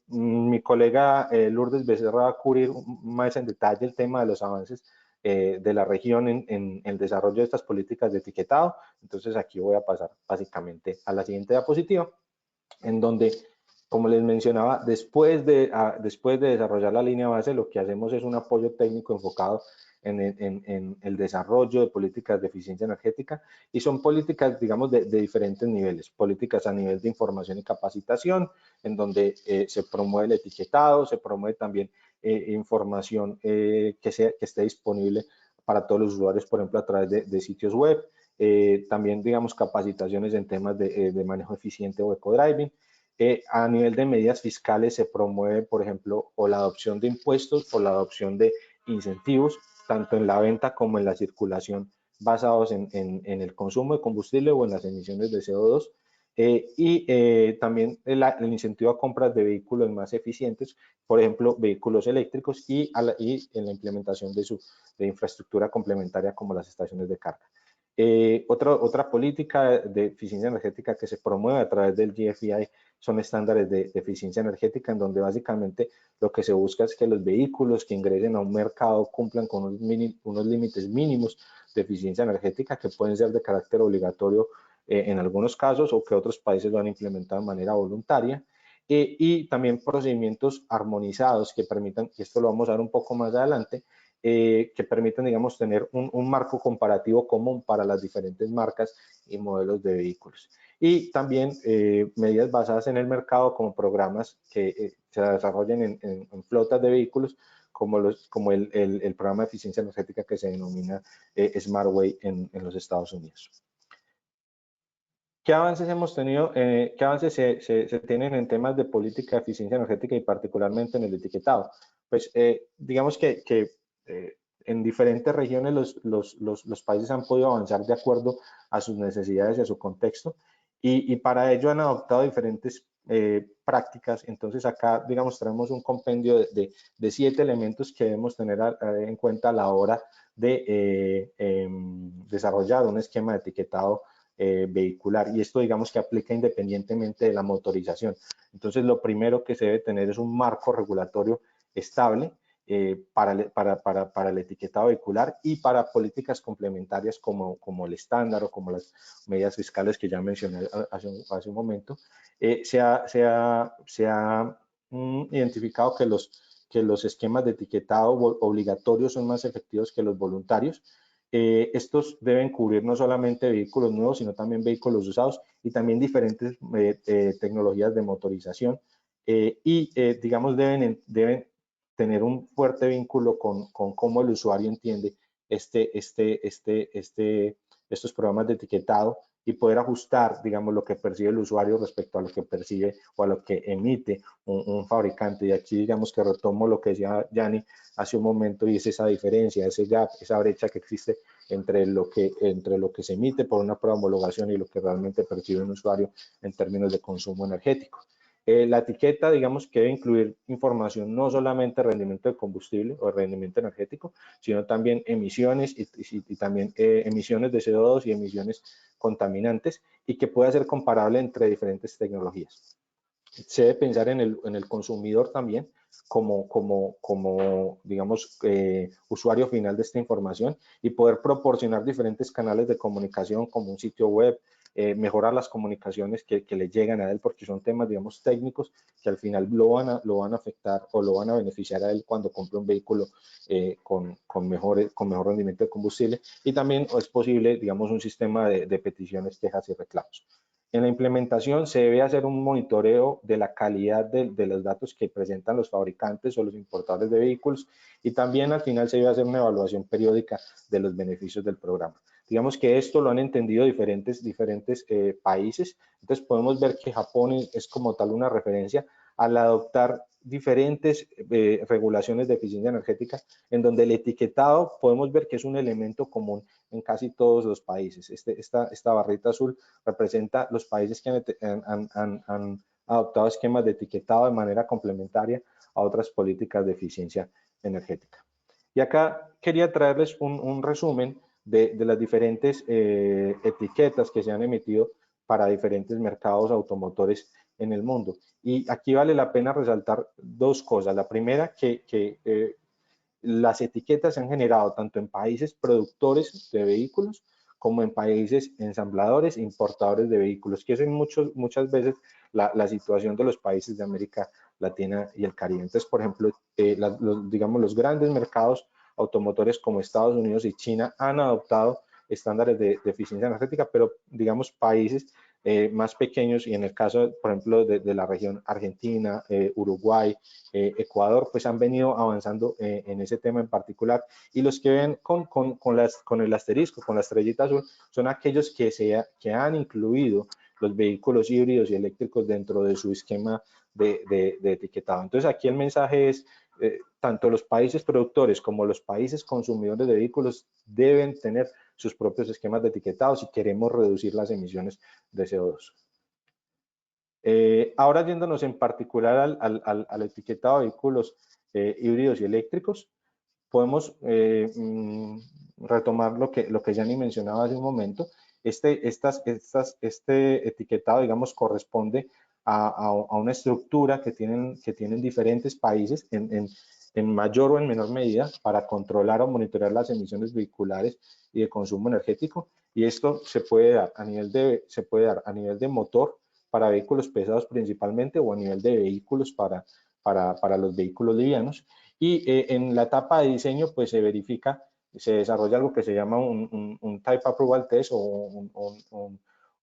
Speaker 3: Mi colega Lourdes Becerra va a cubrir más en detalle el tema de los avances de la región en el desarrollo de estas políticas de etiquetado. Entonces aquí voy a pasar básicamente a la siguiente diapositiva, en donde, como les mencionaba, después de desarrollar la línea base, lo que hacemos es un apoyo técnico enfocado en el desarrollo de políticas de eficiencia energética, y son políticas, digamos, de diferentes niveles. Políticas a nivel de información y capacitación, en donde se promueve el etiquetado, se promueve también información que esté disponible para todos los usuarios, por ejemplo, a través de sitios web. También, digamos, capacitaciones en temas de manejo eficiente o eco-driving. A nivel de medidas fiscales se promueve, por ejemplo, o la adopción de impuestos o la adopción de incentivos, tanto en la venta como en la circulación, basados en el consumo de combustible o en las emisiones de CO2. También el incentivo a compras de vehículos más eficientes, por ejemplo, vehículos eléctricos y en la implementación de infraestructura complementaria como las estaciones de carga. Otra política de eficiencia energética que se promueve a través del GFI son estándares de eficiencia energética, en donde básicamente lo que se busca es que los vehículos que ingresen a un mercado cumplan con unos límites mínimos de eficiencia energética que pueden ser de carácter obligatorio en algunos casos, o que otros países lo han implementado de manera voluntaria. Y también procedimientos armonizados que permitan, y esto lo vamos a ver un poco más adelante, que permitan, digamos, tener un marco comparativo común para las diferentes marcas y modelos de vehículos. Y también medidas basadas en el mercado, como programas que se desarrollen en flotas de vehículos, como el programa de eficiencia energética que se denomina SmartWay en los Estados Unidos. ¿Qué avances hemos tenido? ¿Qué avances se tienen en temas de política de eficiencia energética y particularmente en el etiquetado? Pues digamos que en diferentes regiones los países han podido avanzar de acuerdo a sus necesidades y a su contexto, y para ello han adoptado diferentes prácticas. Entonces acá, digamos, traemos un compendio de 7 elementos que debemos tener en cuenta a la hora de desarrollar un esquema de etiquetado vehicular, y esto digamos que aplica independientemente de la motorización. Entonces lo primero que se debe tener es un marco regulatorio estable para el etiquetado vehicular y para políticas complementarias como el estándar o como las medidas fiscales que ya mencioné hace un momento. Se ha identificado que los esquemas de etiquetado obligatorios son más efectivos que los voluntarios. Estos deben cubrir no solamente vehículos nuevos, sino también vehículos usados y también diferentes tecnologías de motorización. Digamos, deben tener un fuerte vínculo con cómo el usuario entiende estos programas de etiquetado y poder ajustar, digamos, lo que percibe el usuario respecto a lo que percibe o a lo que emite un fabricante. Y aquí, digamos, que retomo lo que decía Yanni hace un momento, y es esa diferencia, ese gap, esa brecha que existe entre lo que se emite por una prueba de homologación y lo que realmente percibe un usuario en términos de consumo energético. La etiqueta, digamos, que debe incluir información no solamente de rendimiento de combustible o de rendimiento energético, sino también emisiones y también emisiones de CO2 y emisiones contaminantes, y que pueda ser comparable entre diferentes tecnologías. Se debe pensar en el consumidor también como digamos, usuario final de esta información, y poder proporcionar diferentes canales de comunicación como un sitio web, mejorar las comunicaciones que le llegan a él, porque son temas, digamos, técnicos que al final lo van a afectar o lo van a beneficiar a él cuando compre un vehículo con mejor rendimiento de combustible. Y también es posible, digamos, un sistema de peticiones, quejas y reclamos. En la implementación se debe hacer un monitoreo de la calidad de los datos que presentan los fabricantes o los importadores de vehículos, y también al final se debe hacer una evaluación periódica de los beneficios del programa. Digamos que esto lo han entendido diferentes países. Entonces podemos ver que Japón es como tal una referencia al adoptar diferentes regulaciones de eficiencia energética, en donde el etiquetado podemos ver que es un elemento común en casi todos los países. Esta barrita azul representa los países que han adoptado esquemas de etiquetado de manera complementaria a otras políticas de eficiencia energética. Y acá quería traerles un resumen de las diferentes etiquetas que se han emitido para diferentes mercados automotores en el mundo. Y aquí vale la pena resaltar dos cosas. La primera, que las etiquetas se han generado tanto en países productores de vehículos como en países ensambladores e importadores de vehículos, que es muchas veces la situación de los países de América Latina y el Caribe. Entonces, por ejemplo, digamos, los grandes mercados automotores como Estados Unidos y China han adoptado estándares de eficiencia energética, pero digamos países más pequeños, y en el caso, por ejemplo, de la región Argentina, Uruguay, Ecuador, pues han venido avanzando en ese tema en particular. Y los que ven con el asterisco, con la estrellita azul, son aquellos que han incluido los vehículos híbridos y eléctricos dentro de su esquema de etiquetado. Entonces aquí el mensaje es, tanto los países productores como los países consumidores de vehículos deben tener sus propios esquemas de etiquetado si queremos reducir las emisiones de CO2. Ahora yéndonos en particular al etiquetado de vehículos híbridos y eléctricos, podemos retomar lo que Yanni mencionaba hace un momento. Este etiquetado, digamos, corresponde a una estructura que tienen diferentes países en mayor o en menor medida para controlar o monitorear las emisiones vehiculares y de consumo energético. Y esto se puede dar a nivel de motor para vehículos pesados principalmente, o a nivel de vehículos para los vehículos livianos. Y en la etapa de diseño, pues se desarrolla algo que se llama un Type Approval Test o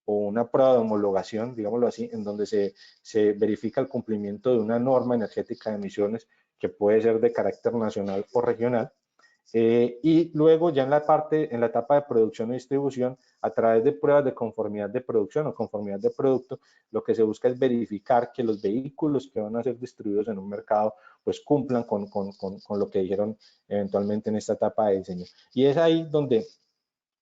Speaker 3: una prueba de homologación, digámoslo así, en donde se verifica el cumplimiento de una norma energética de emisiones que puede ser de carácter nacional o regional. Y luego ya en la etapa de producción y distribución, a través de pruebas de conformidad de producción o conformidad de producto, lo que se busca es verificar que los vehículos que van a ser distribuidos en un mercado pues cumplan con lo que dijeron eventualmente en esta etapa de diseño. Y es ahí donde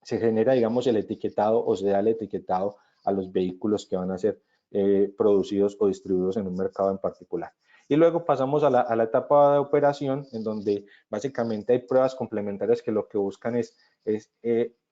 Speaker 3: se genera, digamos, el etiquetado, o se da el etiquetado a los vehículos que van a ser producidos o distribuidos en un mercado en particular. Y luego pasamos a la etapa de operación, en donde básicamente hay pruebas complementarias que lo que buscan es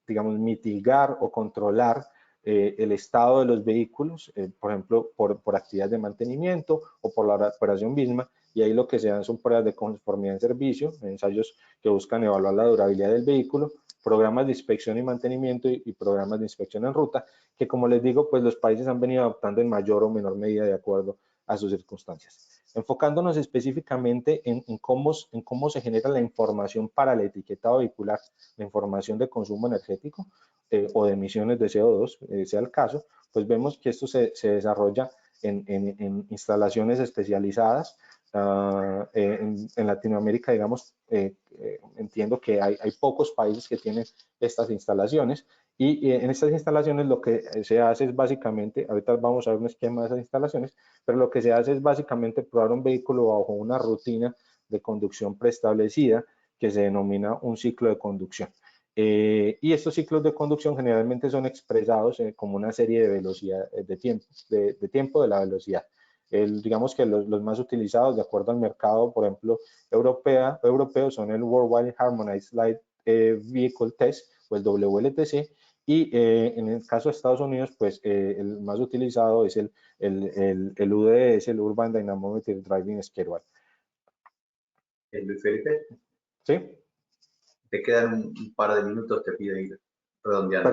Speaker 3: digamos, mitigar o controlar el estado de los vehículos, por ejemplo, por actividades de mantenimiento o por la operación misma, y ahí lo que se dan son pruebas de conformidad en servicio, ensayos que buscan evaluar la durabilidad del vehículo, programas de inspección y mantenimiento y programas de inspección en ruta, que como les digo, pues los países han venido adoptando en mayor o menor medida de acuerdo a sus circunstancias. Enfocándonos específicamente en cómo se genera la información para el etiquetado vehicular, la información de consumo energético o de emisiones de CO2, sea el caso, pues vemos que esto se desarrolla en instalaciones especializadas. En Latinoamérica, digamos, entiendo que hay pocos países que tienen estas instalaciones, y en estas instalaciones lo que se hace es básicamente, ahorita vamos a ver un esquema de esas instalaciones, pero lo que se hace es básicamente probar un vehículo bajo una rutina de conducción preestablecida que se denomina un ciclo de conducción. Y estos ciclos de conducción generalmente son expresados como una serie de velocidad, de tiempo de la velocidad. Digamos que los más utilizados de acuerdo al mercado, por ejemplo, europeo, son el Worldwide Harmonized Light Vehicle Test, o el WLTC, y en el caso de Estados Unidos, pues el más utilizado es el UDS, el Urban Dynamometric Driving Schedule.
Speaker 1: Luis Felipe,
Speaker 3: ¿Sí?
Speaker 1: te quedan un par de minutos, te pido ir redondeando.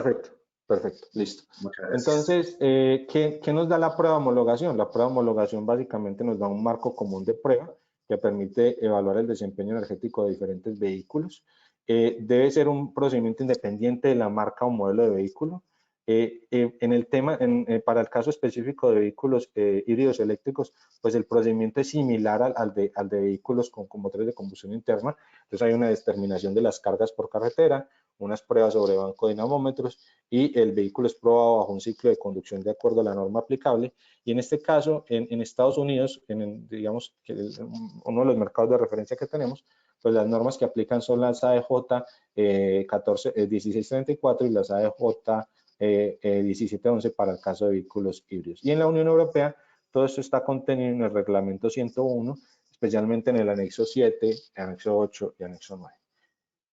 Speaker 3: Perfecto, listo.
Speaker 1: Muchas gracias.
Speaker 3: Entonces, ¿qué nos da la prueba de homologación? La prueba de homologación básicamente nos da un marco común de prueba que permite evaluar el desempeño energético de diferentes vehículos. Debe ser un procedimiento independiente de la marca o modelo de vehículo. En el tema, para el caso específico de vehículos híbridos eléctricos, pues el procedimiento es similar al de vehículos con motores de combustión interna. Entonces hay una determinación de las cargas por carretera, unas pruebas sobre banco de dinamómetros, y el vehículo es probado bajo un ciclo de conducción de acuerdo a la norma aplicable. Y en este caso, en Estados Unidos, digamos que uno de los mercados de referencia que tenemos, pues las normas que aplican son las AEJ 1634 y las AEJ 1711 para el caso de vehículos híbridos. Y en la Unión Europea, todo esto está contenido en el reglamento 101, especialmente en el anexo 7, anexo 8 y anexo 9.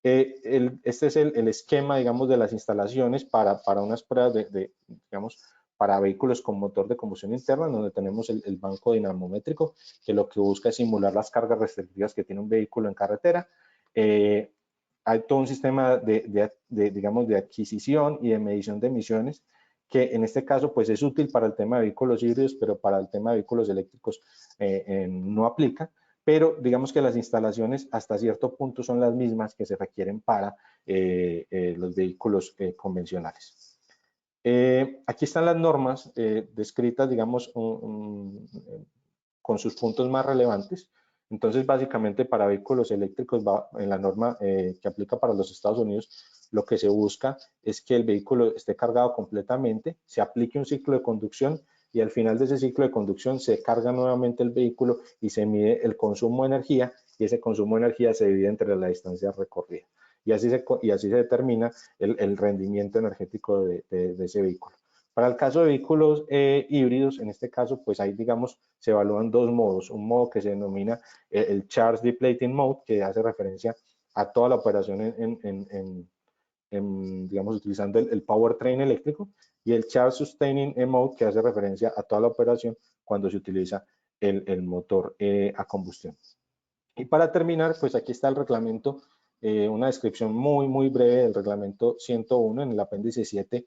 Speaker 3: Este es el esquema, digamos, de las instalaciones para unas pruebas digamos, para vehículos con motor de combustión interna, donde tenemos el banco dinamométrico, que lo que busca es simular las cargas restrictivas que tiene un vehículo en carretera. Hay todo un sistema digamos, de adquisición y de medición de emisiones, que en este caso pues es útil para el tema de vehículos híbridos, pero para el tema de vehículos eléctricos no aplica. Pero digamos que las instalaciones hasta cierto punto son las mismas que se requieren para los vehículos convencionales. Aquí están las normas descritas, digamos, con sus puntos más relevantes. Entonces, básicamente para vehículos eléctricos, en la norma que aplica para los Estados Unidos, lo que se busca es que el vehículo esté cargado completamente, se aplique un ciclo de conducción, y al final de ese ciclo de conducción se carga nuevamente el vehículo y se mide el consumo de energía, y ese consumo de energía se divide entre la distancia recorrida. Y así se determina el rendimiento energético de ese vehículo. Para el caso de vehículos híbridos, en este caso, pues ahí, digamos, se evalúan dos modos. Un modo que se denomina el Charge Depleting Mode, que hace referencia a toda la operación digamos, utilizando el powertrain eléctrico, y el Charge Sustaining Mode, que hace referencia a toda la operación cuando se utiliza el motor a combustión. Y para terminar, pues aquí está el reglamento, una descripción muy breve del reglamento 101 en el apéndice 7.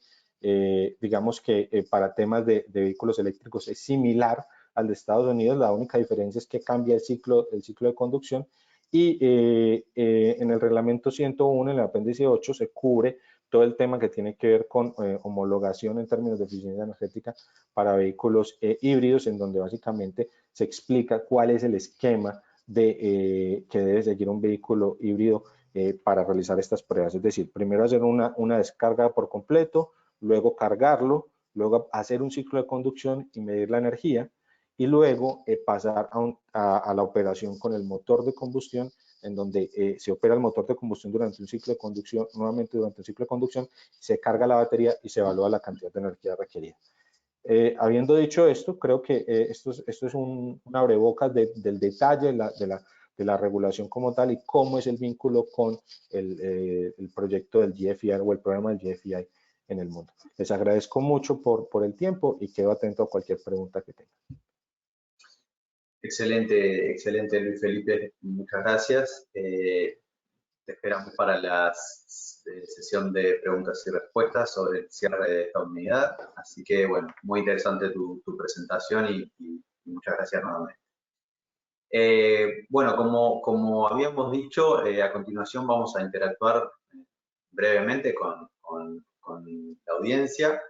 Speaker 3: Digamos que para temas de vehículos eléctricos es similar al de Estados Unidos, la única diferencia es que cambia el ciclo de conducción, y en el reglamento 101, en el apéndice 8, se cubre todo el tema que tiene que ver con homologación en términos de eficiencia energética para vehículos híbridos, en donde básicamente se explica cuál es el esquema que debe seguir un vehículo híbrido para realizar estas pruebas. Es decir, primero hacer una descarga por completo, luego cargarlo, luego hacer un ciclo de conducción y medir la energía, y luego pasar a la operación con el motor de combustión, en donde se opera el motor de combustión durante un ciclo de conducción, nuevamente durante un ciclo de conducción, se carga la batería y se evalúa la cantidad de energía requerida. Habiendo dicho esto, creo que esto es un abrebocas del detalle de la regulación como tal, y cómo es el vínculo con el proyecto del GFI o el programa del GFI en el mundo. Les agradezco mucho por el tiempo y quedo atento a cualquier pregunta que tengan.
Speaker 1: Excelente, excelente Luis Felipe, muchas gracias. Te esperamos para la sesión de preguntas y respuestas sobre el cierre de esta unidad. Así que, bueno, muy interesante tu presentación y muchas gracias nuevamente. Bueno, como habíamos dicho, a continuación vamos a interactuar brevemente con la audiencia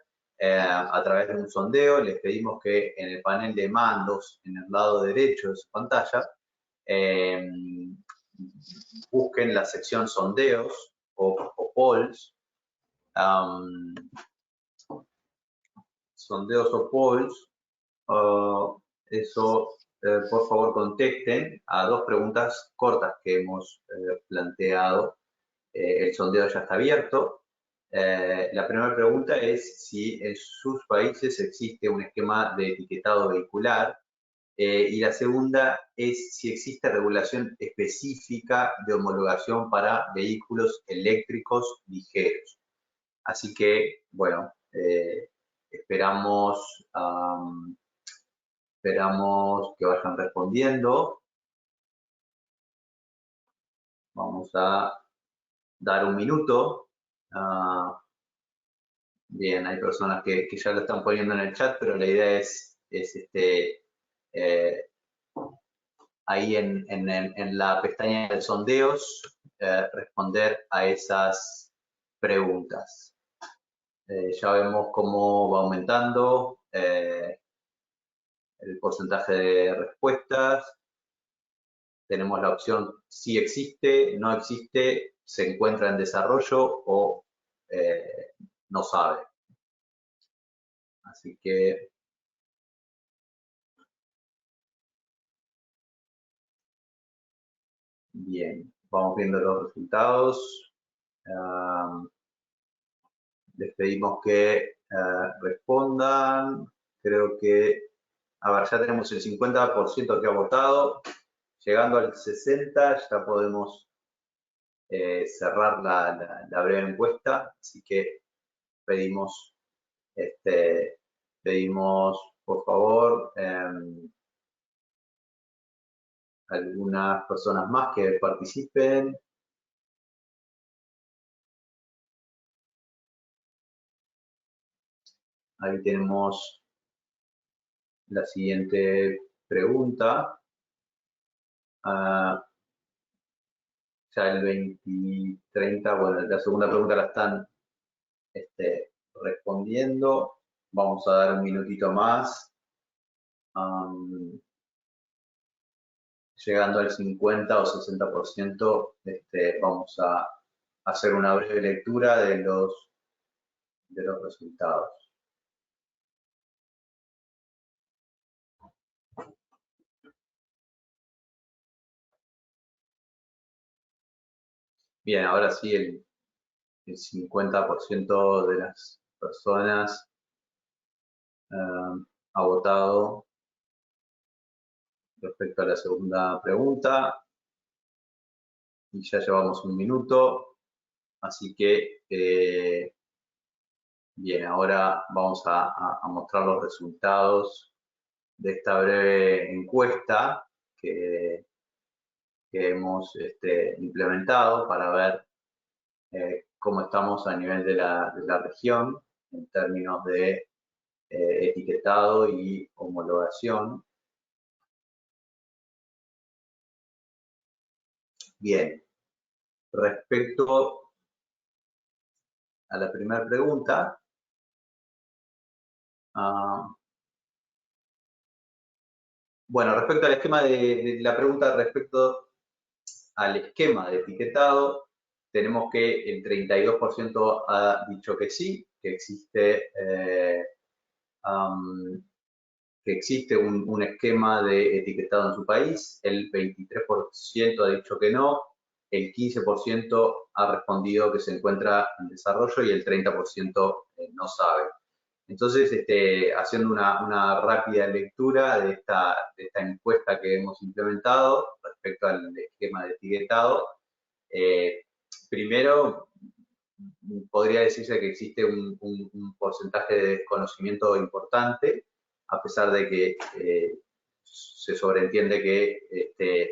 Speaker 1: a través de un sondeo. Les pedimos que en el panel de mandos, en el lado derecho de su pantalla, busquen la sección sondeos o polls. Sondeos o polls. Por favor, contesten a dos preguntas cortas que hemos planteado. El sondeo ya está abierto. La primera pregunta es si en sus países existe un esquema de etiquetado vehicular. Y la segunda es si existe regulación específica de homologación para vehículos eléctricos ligeros. Así que, bueno, esperamos que vayan respondiendo. Vamos a dar un minuto. Bien, hay personas que ya lo están poniendo en el chat, pero la idea es ahí en la pestaña de sondeos responder a esas preguntas. Ya vemos cómo va aumentando el porcentaje de respuestas. Tenemos la opción si existe, no existe, se encuentra en desarrollo o no sabe. Así que bien, vamos viendo los resultados. Les pedimos que respondan. Creo que, a ver, ya tenemos el 50% que ha votado. Llegando al 60% ya podemos cerrar la breve encuesta. Así que pedimos por favor, algunas personas más que participen. Ahí tenemos la siguiente pregunta. Ya el 20-30, bueno, la segunda pregunta la están respondiendo. Vamos a dar un minutito más. Llegando al 50 o 60%, vamos a hacer una breve lectura de los resultados. Bien, ahora sí el 50% de las personas ha votado respecto a la segunda pregunta y ya llevamos un minuto, así que bien, ahora vamos a mostrar los resultados de esta breve encuesta que hemos implementado para ver cómo estamos a nivel de la región en términos de etiquetado y homologación. Bien, respecto a la primera pregunta, bueno, respecto al esquema de la pregunta respecto al esquema de etiquetado, tenemos que el 32% ha dicho que sí, que existe un esquema de etiquetado en su país, el 23% ha dicho que no, el 15% ha respondido que se encuentra en desarrollo y el 30% no sabe. Entonces, haciendo una rápida lectura de esta encuesta que hemos implementado respecto al esquema de etiquetado, primero podría decirse que existe un porcentaje de desconocimiento importante, a pesar de que se sobreentiende que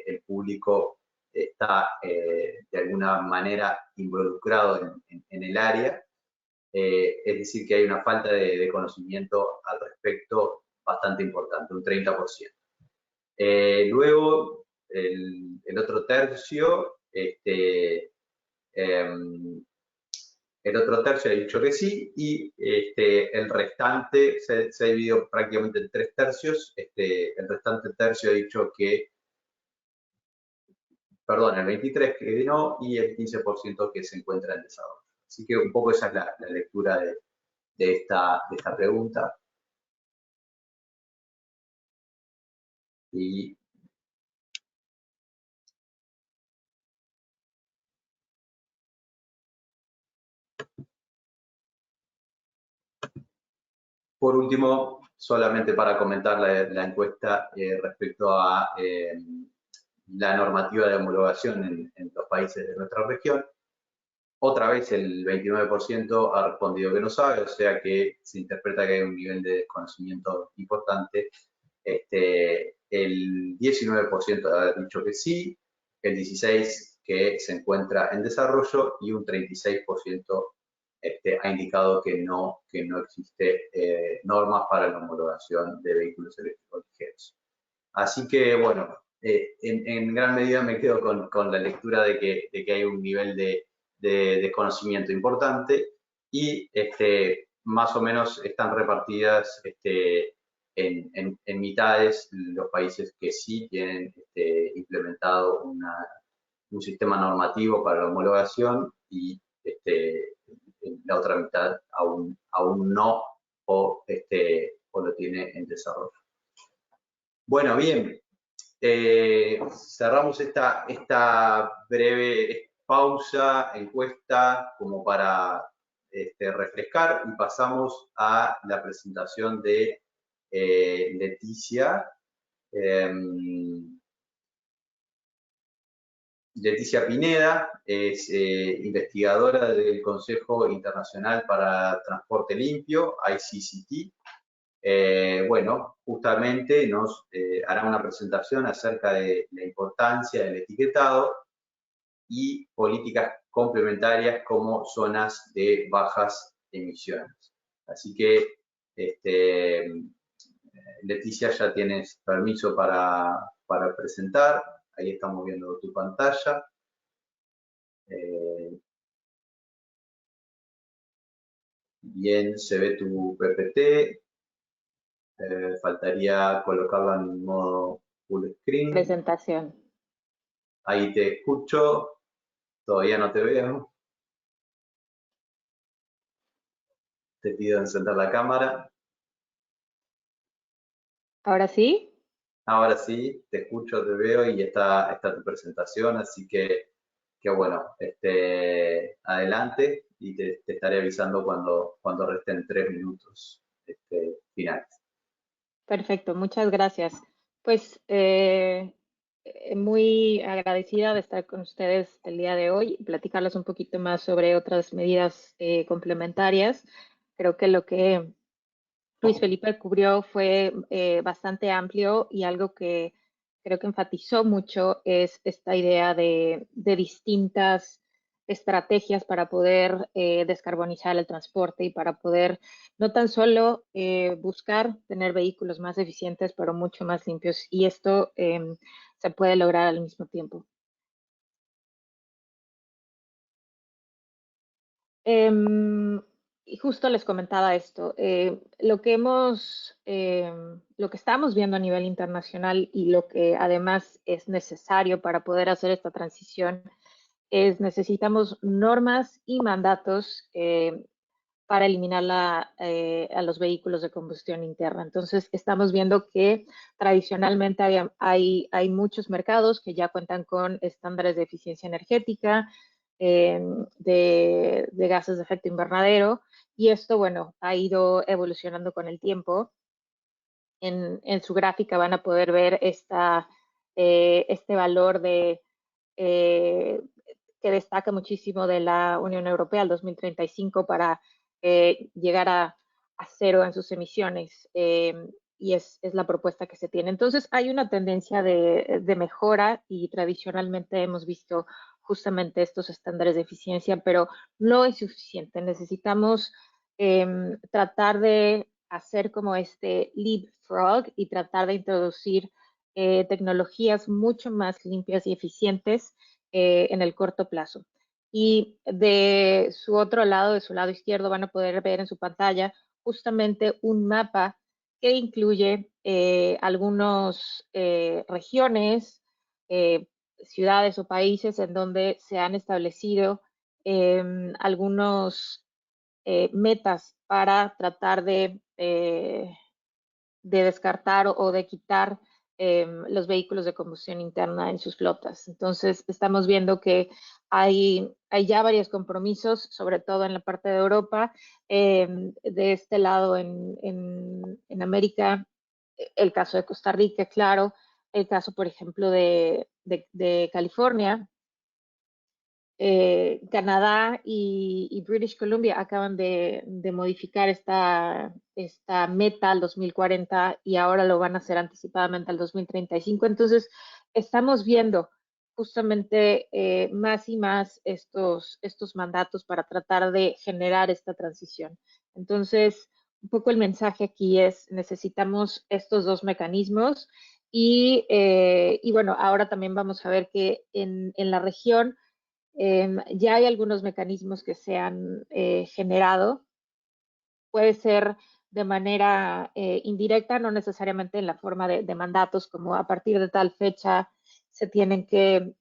Speaker 1: el público está de alguna manera involucrado en el área. Es decir, que hay una falta de conocimiento al respecto bastante importante, un 30%. Luego, el otro tercio, el otro tercio ha dicho que sí, y el restante se ha dividido prácticamente en 3 tercios. El restante tercio ha dicho que, perdón, el 23% que no, y el 15% que se encuentra en desarrollo. Así que un poco esa es la lectura de esta pregunta. Y por último, solamente para comentar la encuesta respecto a la normativa de homologación en los países de nuestra región. Otra vez el 29% ha respondido que no sabe, o sea que se interpreta que hay un nivel de desconocimiento importante. El 19% ha dicho que sí, el 16% que se encuentra en desarrollo y un 36% ha indicado que no existe normas para la homologación de vehículos eléctricos ligeros. Así que, bueno, en gran medida me quedo con la lectura de que hay un nivel de desconocimiento importante y más o menos están repartidas en mitades los países que sí tienen implementado un sistema normativo para la homologación y la otra mitad aún no o lo tiene en desarrollo. Bueno, bien, cerramos esta breve pausa, encuesta, como para refrescar, y pasamos a la presentación de Leticia. Leticia Pineda es investigadora del Consejo Internacional para Transporte Limpio, ICCT. Bueno, justamente nos hará una presentación acerca de la importancia del etiquetado y políticas complementarias como zonas de bajas emisiones. Así que, Leticia, ya tienes permiso para presentar. Ahí estamos viendo tu pantalla. Bien, se ve tu PPT. Faltaría colocarla en modo full screen.
Speaker 4: Presentación.
Speaker 1: Ahí te escucho. Todavía no te veo. Te pido encender la cámara.
Speaker 4: ¿Ahora sí?
Speaker 1: Ahora sí, te escucho, te veo y está tu presentación, así que bueno, adelante y te estaré avisando cuando resten 3 minutos finales.
Speaker 4: Perfecto, muchas gracias. Pues muy agradecida de estar con ustedes el día de hoy y platicarles un poquito más sobre otras medidas complementarias. Creo que lo que Luis Felipe cubrió fue bastante amplio y algo que creo que enfatizó mucho es esta idea de distintas estrategias para poder descarbonizar el transporte y para poder no tan solo buscar tener vehículos más eficientes, pero mucho más limpios. Y esto se puede lograr al mismo tiempo. Y justo les comentaba esto, lo que estamos viendo a nivel internacional y lo que además es necesario para poder hacer esta transición es necesitamos normas y mandatos para eliminar a los vehículos de combustión interna. Entonces, estamos viendo que tradicionalmente hay muchos mercados que ya cuentan con estándares de eficiencia energética, de gases de efecto invernadero, y esto, bueno, ha ido evolucionando con el tiempo. En su gráfica van a poder ver este valor de que destaca muchísimo de la Unión Europea al 2035 para llegar a cero en sus emisiones. Y es la propuesta que se tiene. Entonces hay una tendencia de mejora y tradicionalmente hemos visto justamente estos estándares de eficiencia, pero no es suficiente. Necesitamos tratar de hacer como este leapfrog y tratar de introducir tecnologías mucho más limpias y eficientes en el corto plazo. Y de su otro lado, de su lado izquierdo, van a poder ver en su pantalla justamente un mapa que incluye algunas regiones, ciudades o países en donde se han establecido algunos metas para tratar de descartar o de quitar los vehículos de combustión interna en sus flotas. Entonces, estamos viendo que hay ya varios compromisos, sobre todo en la parte de Europa. De este lado, en América, el caso de Costa Rica, claro, el caso, por ejemplo, de California. Canadá y British Columbia acaban de modificar esta meta al 2040 y ahora lo van a hacer anticipadamente al 2035. Entonces, estamos viendo justamente más y más estos mandatos para tratar de generar esta transición. Entonces, un poco el mensaje aquí es, necesitamos estos dos mecanismos y bueno, ahora también vamos a ver que en la región ya hay algunos mecanismos que se han generado. Puede ser de manera indirecta, no necesariamente en la forma de mandatos, como a partir de tal fecha se tienen que,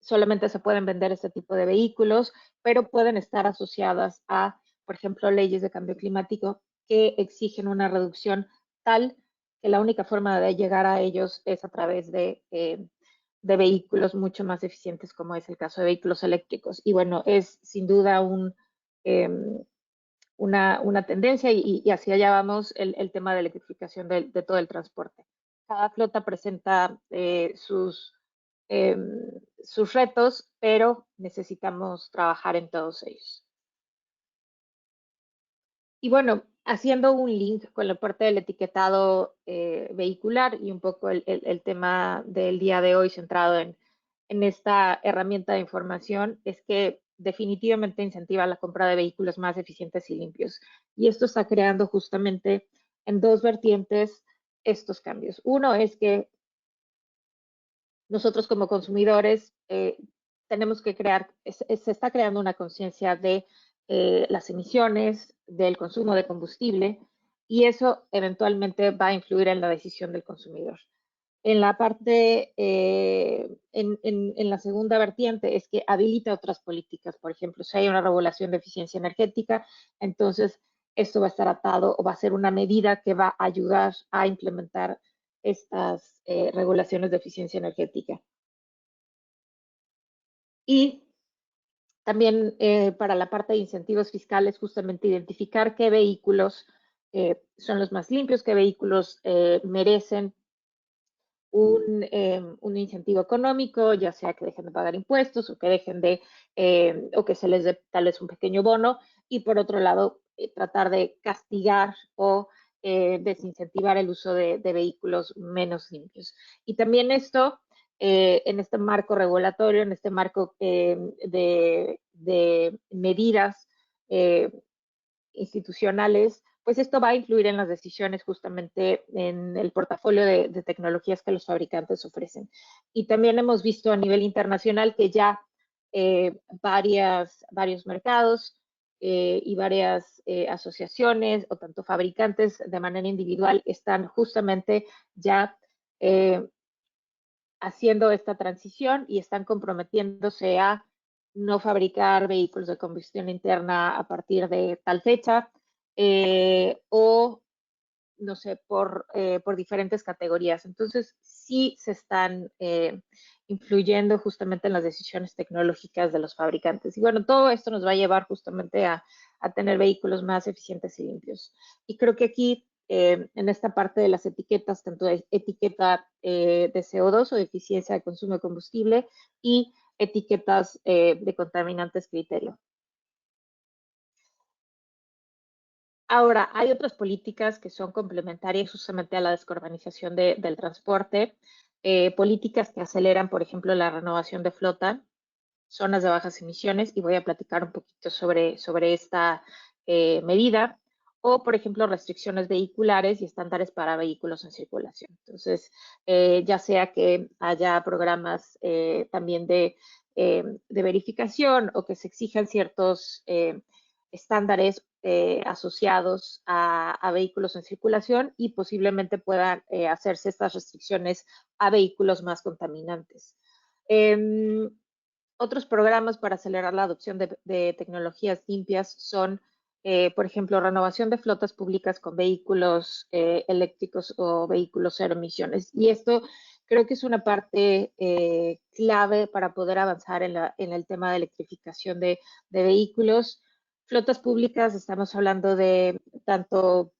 Speaker 4: solamente se pueden vender este tipo de vehículos, pero pueden estar asociadas a, por ejemplo, leyes de cambio climático que exigen una reducción tal que la única forma de llegar a ellos es a través de vehículos mucho más eficientes, como es el caso de vehículos eléctricos. Y bueno, es sin duda una tendencia y hacia allá vamos el tema de electrificación de todo el transporte. Cada flota presenta sus retos, pero necesitamos trabajar en todos ellos. Y bueno, haciendo un link con la parte del etiquetado vehicular y un poco el tema del día de hoy centrado en esta herramienta de información, es que definitivamente incentiva la compra de vehículos más eficientes y limpios. Y esto está creando justamente en dos vertientes estos cambios. Uno es que nosotros como consumidores tenemos que se está creando una conciencia de las emisiones, del consumo de combustible, y eso eventualmente va a influir en la decisión del consumidor. En la parte, en la segunda vertiente es que habilita otras políticas. Por ejemplo, si hay una regulación de eficiencia energética, entonces esto va a estar atado o va a ser una medida que va a ayudar a implementar estas regulaciones de eficiencia energética. Y también para la parte de incentivos fiscales, justamente identificar qué vehículos son los más limpios, qué vehículos merecen un incentivo económico, ya sea que dejen de pagar impuestos o que dejen o que se les dé tal vez un pequeño bono, y por otro lado, tratar de castigar o desincentivar el uso de vehículos menos limpios. Y también esto, en este marco regulatorio, en este marco de medidas institucionales, pues esto va a influir en las decisiones justamente en el portafolio de tecnologías que los fabricantes ofrecen. Y también hemos visto a nivel internacional que ya varios mercados y varias asociaciones o tanto fabricantes de manera individual están justamente ya haciendo esta transición y están comprometiéndose a no fabricar vehículos de combustión interna a partir de tal fecha o, no sé, por diferentes categorías. Entonces, sí se están influyendo justamente en las decisiones tecnológicas de los fabricantes. Y bueno, todo esto nos va a llevar justamente a tener vehículos más eficientes y limpios. Y creo que aquí en esta parte de las etiquetas, tanto de etiqueta de CO2 o de eficiencia de consumo de combustible y etiquetas de contaminantes criterio. Ahora, hay otras políticas que son complementarias justamente a la descarbonización del transporte, políticas que aceleran, por ejemplo, la renovación de flota, zonas de bajas emisiones, y voy a platicar un poquito sobre esta medida, o, por ejemplo, restricciones vehiculares y estándares para vehículos en circulación. Entonces, ya sea que haya programas también de verificación o que se exijan ciertos estándares asociados a vehículos en circulación y posiblemente puedan hacerse estas restricciones a vehículos más contaminantes. Otros programas para acelerar la adopción de tecnologías limpias son, por ejemplo, renovación de flotas públicas con vehículos eléctricos o vehículos cero emisiones. Y esto creo que es una parte clave para poder avanzar en el tema de electrificación de vehículos. Flotas públicas, estamos hablando de tanto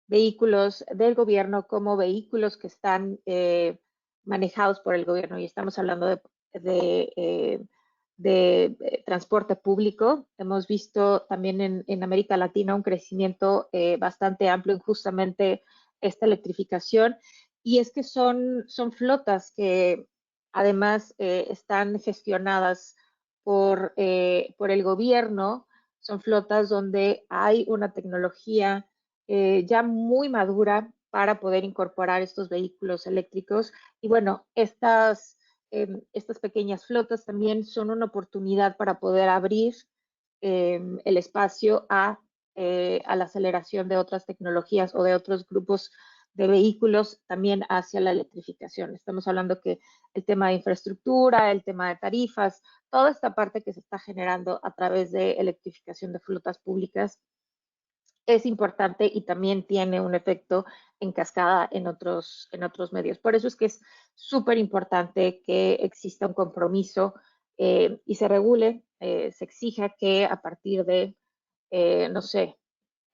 Speaker 4: vehículos del gobierno como vehículos que están manejados por el gobierno, y estamos hablando de transporte público. Hemos visto también en América Latina un crecimiento bastante amplio en justamente esta electrificación, y es que son flotas que además están gestionadas por el gobierno. Son flotas donde hay una tecnología ya muy madura para poder incorporar estos vehículos eléctricos. Y bueno, estas pequeñas flotas también son una oportunidad para poder abrir el espacio a la aceleración de otras tecnologías o de otros grupos de vehículos también hacia la electrificación. Estamos hablando que el tema de infraestructura, el tema de tarifas, toda esta parte que se está generando a través de electrificación de flotas públicas es importante y también tiene un efecto en cascada en otros medios. Por eso es que es súper importante que exista un compromiso y se regule, se exija que a partir de, no sé,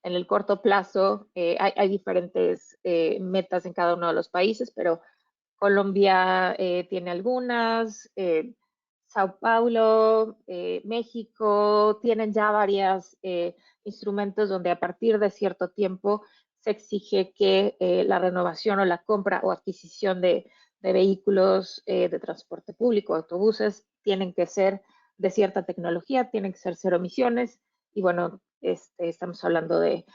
Speaker 4: en el corto plazo, hay diferentes metas en cada uno de los países, pero Colombia tiene algunas, Sao Paulo, México, tienen ya varios instrumentos donde a partir de cierto tiempo se exige que la renovación o la compra o adquisición de vehículos de transporte público, autobuses, tienen que ser de cierta tecnología, tienen que ser cero emisiones, y bueno, estamos hablando de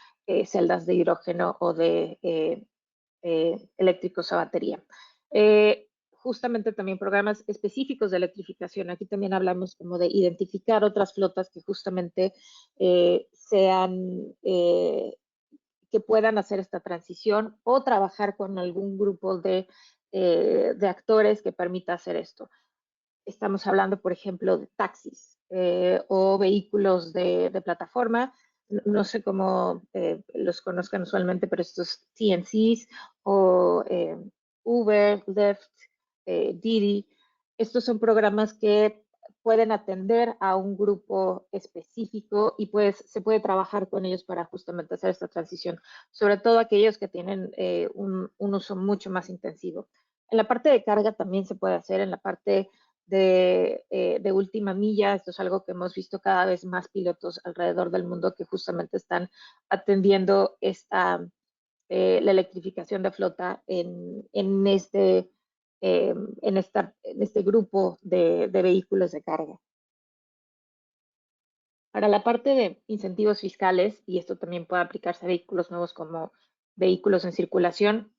Speaker 4: celdas de hidrógeno o de eléctricos a batería. Justamente también programas específicos de electrificación. Aquí también hablamos como de identificar otras flotas que justamente sean, que puedan hacer esta transición o trabajar con algún grupo de actores que permita hacer esto. Estamos hablando, por ejemplo, de taxis o vehículos de plataforma. No sé cómo los conozcan usualmente, pero estos TNCs o Uber, Lyft, Didi, estos son programas que pueden atender a un grupo específico y pues se puede trabajar con ellos para justamente hacer esta transición, sobre todo aquellos que tienen un uso mucho más intensivo. En la parte de carga también se puede hacer, en la parte de última milla. Esto es algo que hemos visto cada vez más pilotos alrededor del mundo que justamente están atendiendo la electrificación de flota en este grupo de vehículos de carga. Para la parte de incentivos fiscales, y esto también puede aplicarse a vehículos nuevos como vehículos en circulación,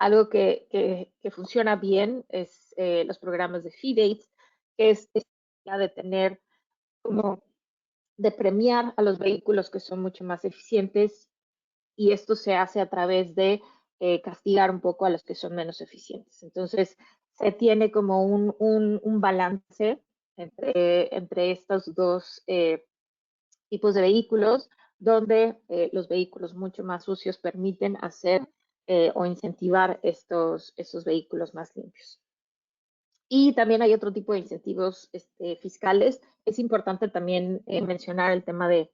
Speaker 4: algo que funciona bien es los programas de FEED-Dates, que es la de tener como de premiar a los vehículos que son mucho más eficientes, y esto se hace a través de castigar un poco a los que son menos eficientes. Entonces, se tiene como un balance entre estos dos tipos de vehículos, donde los vehículos mucho más sucios permiten hacer o incentivar estos vehículos más limpios. Y también hay otro tipo de incentivos fiscales. Es importante también mencionar el tema de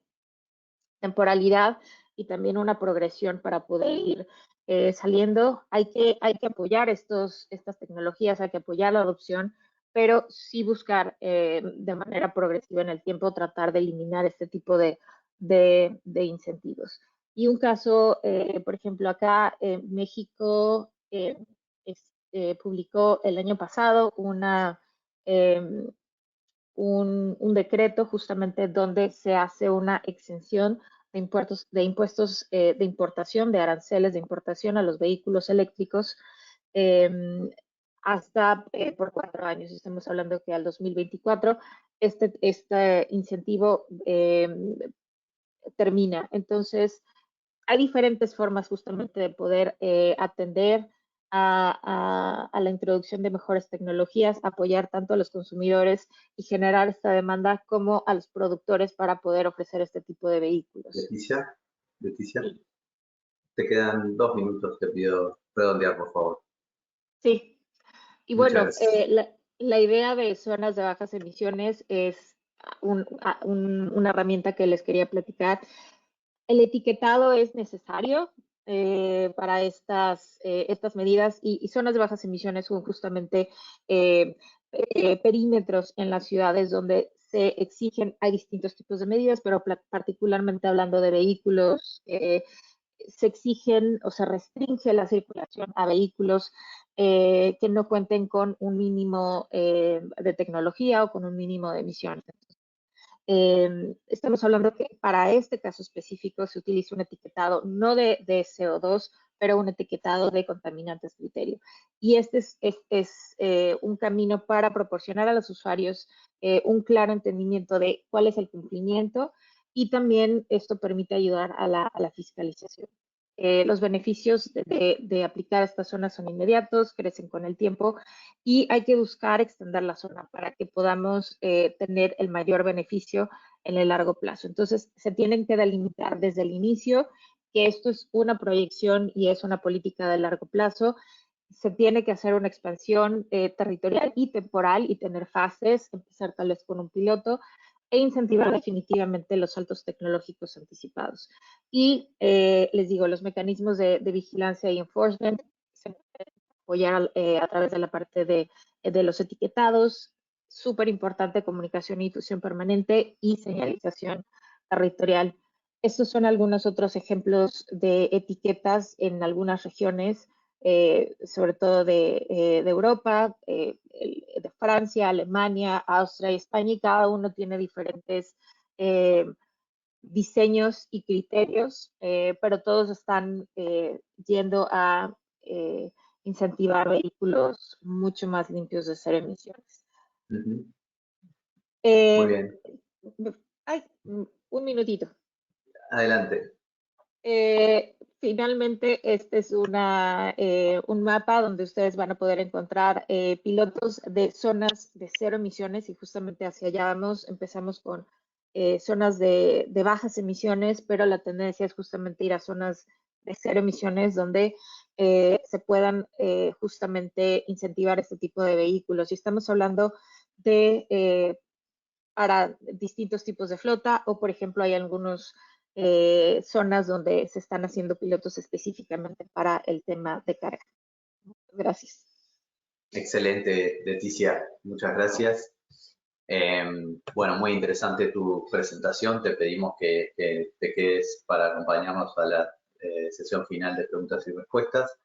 Speaker 4: temporalidad y también una progresión para poder ir saliendo. Hay que apoyar estas tecnologías, hay que apoyar la adopción, pero sí buscar de manera progresiva en el tiempo tratar de eliminar este tipo de incentivos. Y un caso, por ejemplo, acá en México publicó el año pasado un decreto justamente donde se hace una exención de impuestos de importación, de aranceles de importación a los vehículos eléctricos hasta por 4 años. Estamos hablando que al 2024 este incentivo termina. Entonces, hay diferentes formas justamente de poder atender a la introducción de mejores tecnologías, apoyar tanto a los consumidores y generar esta demanda como a los productores para poder ofrecer este tipo de vehículos.
Speaker 1: Leticia,
Speaker 4: Sí.
Speaker 1: te quedan 2 minutos, te pido redondear, por favor.
Speaker 4: Sí. Y
Speaker 1: Muchas
Speaker 4: bueno,
Speaker 1: gracias.
Speaker 4: la idea de zonas de bajas emisiones es una herramienta que les quería platicar. El etiquetado es necesario para estas medidas y zonas de bajas emisiones son justamente perímetros en las ciudades donde se exigen, hay distintos tipos de medidas, pero particularmente hablando de vehículos, se exigen o se restringe la circulación a vehículos que no cuenten con un mínimo de tecnología o con un mínimo de emisiones. Estamos hablando que para este caso específico se utiliza un etiquetado no de CO2, pero un etiquetado de contaminantes criterio. Y este es un camino para proporcionar a los usuarios un claro entendimiento de cuál es el cumplimiento y también esto permite ayudar a la fiscalización. Los beneficios de aplicar estas zonas son inmediatos, crecen con el tiempo y hay que buscar extender la zona para que podamos tener el mayor beneficio en el largo plazo. Entonces, se tienen que delimitar desde el inicio que esto es una proyección y es una política de largo plazo. Se tiene que hacer una expansión territorial y temporal y tener fases, empezar tal vez con un piloto e incentivar definitivamente los saltos tecnológicos anticipados. Y les digo, los mecanismos de vigilancia y enforcement se pueden apoyar a través de la parte de los etiquetados, súper importante comunicación y difusión permanente y señalización territorial. Estos son algunos otros ejemplos de etiquetas en algunas regiones, sobre todo de Europa, de Francia, Alemania, Austria y España, y cada uno tiene diferentes diseños y criterios, pero todos están yendo a incentivar vehículos mucho más limpios de cero emisiones.
Speaker 1: Muy bien.
Speaker 4: Ay, un minutito.
Speaker 1: Adelante.
Speaker 4: Finalmente, este es un mapa donde ustedes van a poder encontrar pilotos de zonas de cero emisiones y justamente hacia allá vamos. Empezamos con zonas de bajas emisiones, pero la tendencia es justamente ir a zonas de cero emisiones donde se puedan justamente incentivar este tipo de vehículos. Y estamos hablando de para distintos tipos de flota o, por ejemplo, hay algunos zonas donde se están haciendo pilotos específicamente para el tema de carga. Gracias.
Speaker 1: Excelente, Leticia. Muchas gracias. Bueno, muy interesante tu presentación. Te pedimos que te quedes para acompañarnos a la sesión final de preguntas y respuestas.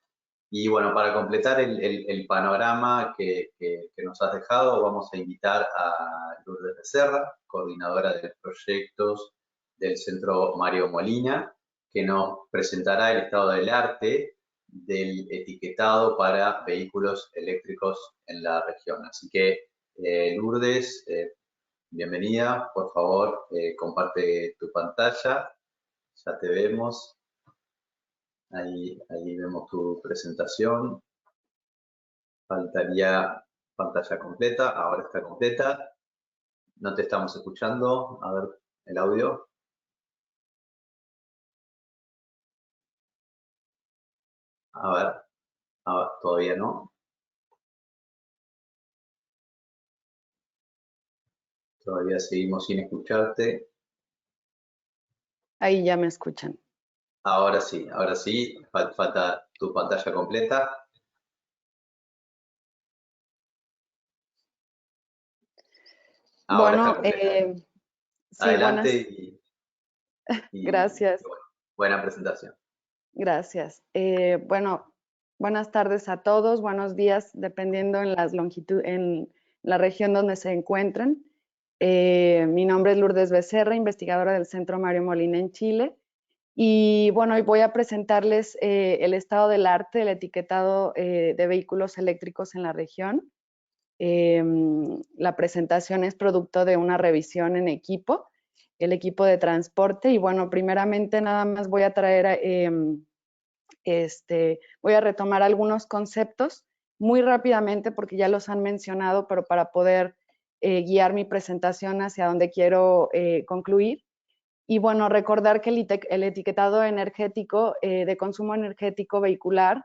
Speaker 1: Y bueno, para completar el panorama que nos has dejado, vamos a invitar a Lourdes Becerra, coordinadora de proyectos del Centro Mario Molina, que nos presentará el estado del arte del etiquetado para vehículos eléctricos en la región. Así que, Lourdes, bienvenida. Por favor, comparte tu pantalla. Ya te vemos. Ahí vemos tu presentación. Faltaría pantalla completa. Ahora está completa. No te estamos escuchando. A ver el audio. A ver, todavía no. Todavía seguimos sin escucharte.
Speaker 5: Ahí ya me escuchan.
Speaker 1: Ahora sí. Falta tu pantalla completa. Ahora
Speaker 5: Bueno,
Speaker 1: está completo.
Speaker 5: sí,
Speaker 1: Adelante
Speaker 5: gracias,
Speaker 1: bueno, buena presentación.
Speaker 5: gracias. Bueno, buenas tardes a todos, buenos días, dependiendo en en la región donde se encuentren. Mi nombre es Lourdes Becerra, investigadora del Centro Mario Molina en Chile. Y bueno, hoy voy a presentarles el estado del arte del etiquetado de vehículos eléctricos en la región. La presentación es producto de una revisión en equipo, el equipo de transporte. Y bueno, primeramente nada más voy a traer, voy a retomar algunos conceptos muy rápidamente porque ya los han mencionado, pero para poder guiar mi presentación hacia donde quiero concluir. Y bueno, recordar que el etiquetado energético de consumo energético vehicular,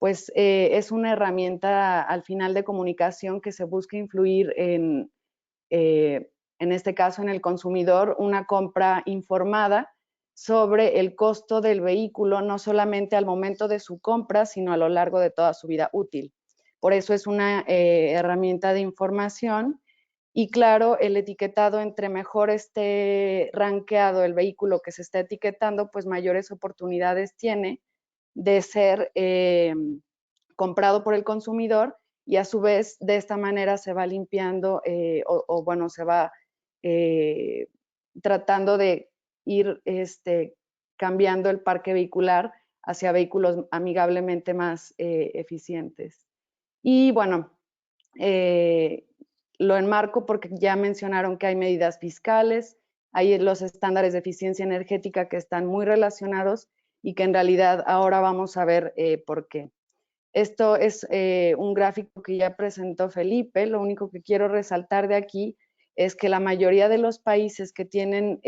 Speaker 5: pues es una herramienta al final de comunicación que se busca influir en este caso en el consumidor, una compra informada sobre el costo del vehículo, no solamente al momento de su compra, sino a lo largo de toda su vida útil. Por eso es una herramienta de información. Y claro, el etiquetado, entre mejor esté rankeado el vehículo que se está etiquetando, pues mayores oportunidades tiene de ser comprado por el consumidor, y a su vez de esta manera se va limpiando bueno, se va tratando de ir cambiando el parque vehicular hacia vehículos amigablemente más eficientes. Y bueno, lo enmarco porque ya mencionaron que hay medidas fiscales, hay los estándares de eficiencia energética que están muy relacionados y que en realidad ahora vamos a ver por qué. Esto es un gráfico que ya presentó Felipe. Lo único que quiero resaltar de aquí es que la mayoría de los países que tienen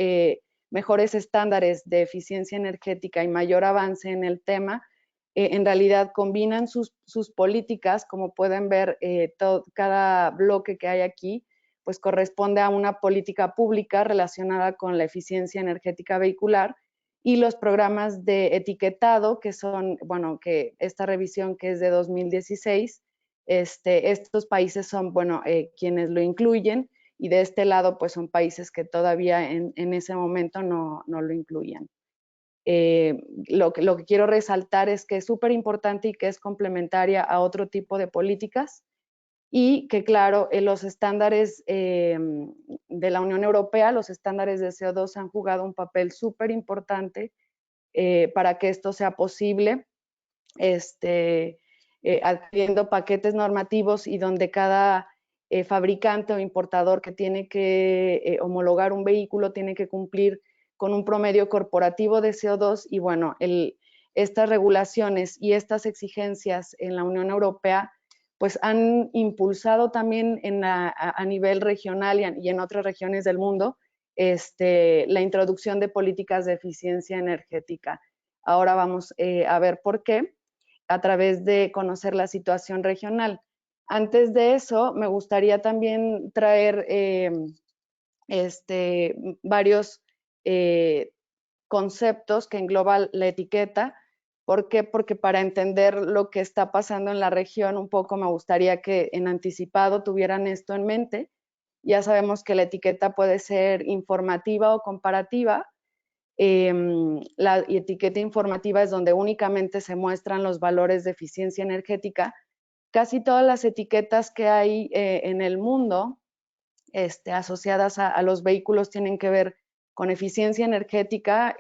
Speaker 5: mejores estándares de eficiencia energética y mayor avance en el tema, en realidad combinan sus políticas. Como pueden ver, cada bloque que hay aquí, pues corresponde a una política pública relacionada con la eficiencia energética vehicular, y los programas de etiquetado, que son, bueno, que esta revisión que es de 2016, estos países son, bueno, quienes lo incluyen, y de este lado, pues son países que todavía en ese momento no lo incluían. Lo que quiero resaltar es que es súper importante y que es complementaria a otro tipo de políticas, y que claro, los estándares de la Unión Europea, los estándares de CO2 han jugado un papel súper importante para que esto sea posible, adquiriendo paquetes normativos, y donde cada fabricante o importador que tiene que homologar un vehículo tiene que cumplir con un promedio corporativo de CO2. Y bueno, estas regulaciones y estas exigencias en la Unión Europea pues han impulsado también a nivel regional y en otras regiones del mundo la introducción de políticas de eficiencia energética. Ahora vamos a ver por qué, a través de conocer la situación regional. Antes de eso, me gustaría también traer varios conceptos que engloba la etiqueta. ¿Por qué? Porque para entender lo que está pasando en la región un poco, me gustaría que en anticipado tuvieran esto en mente. Ya sabemos que la etiqueta puede ser informativa o comparativa. La etiqueta informativa es donde únicamente se muestran los valores de eficiencia energética. Casi todas las etiquetas que hay en el mundo asociadas a los vehículos tienen que ver con eficiencia energética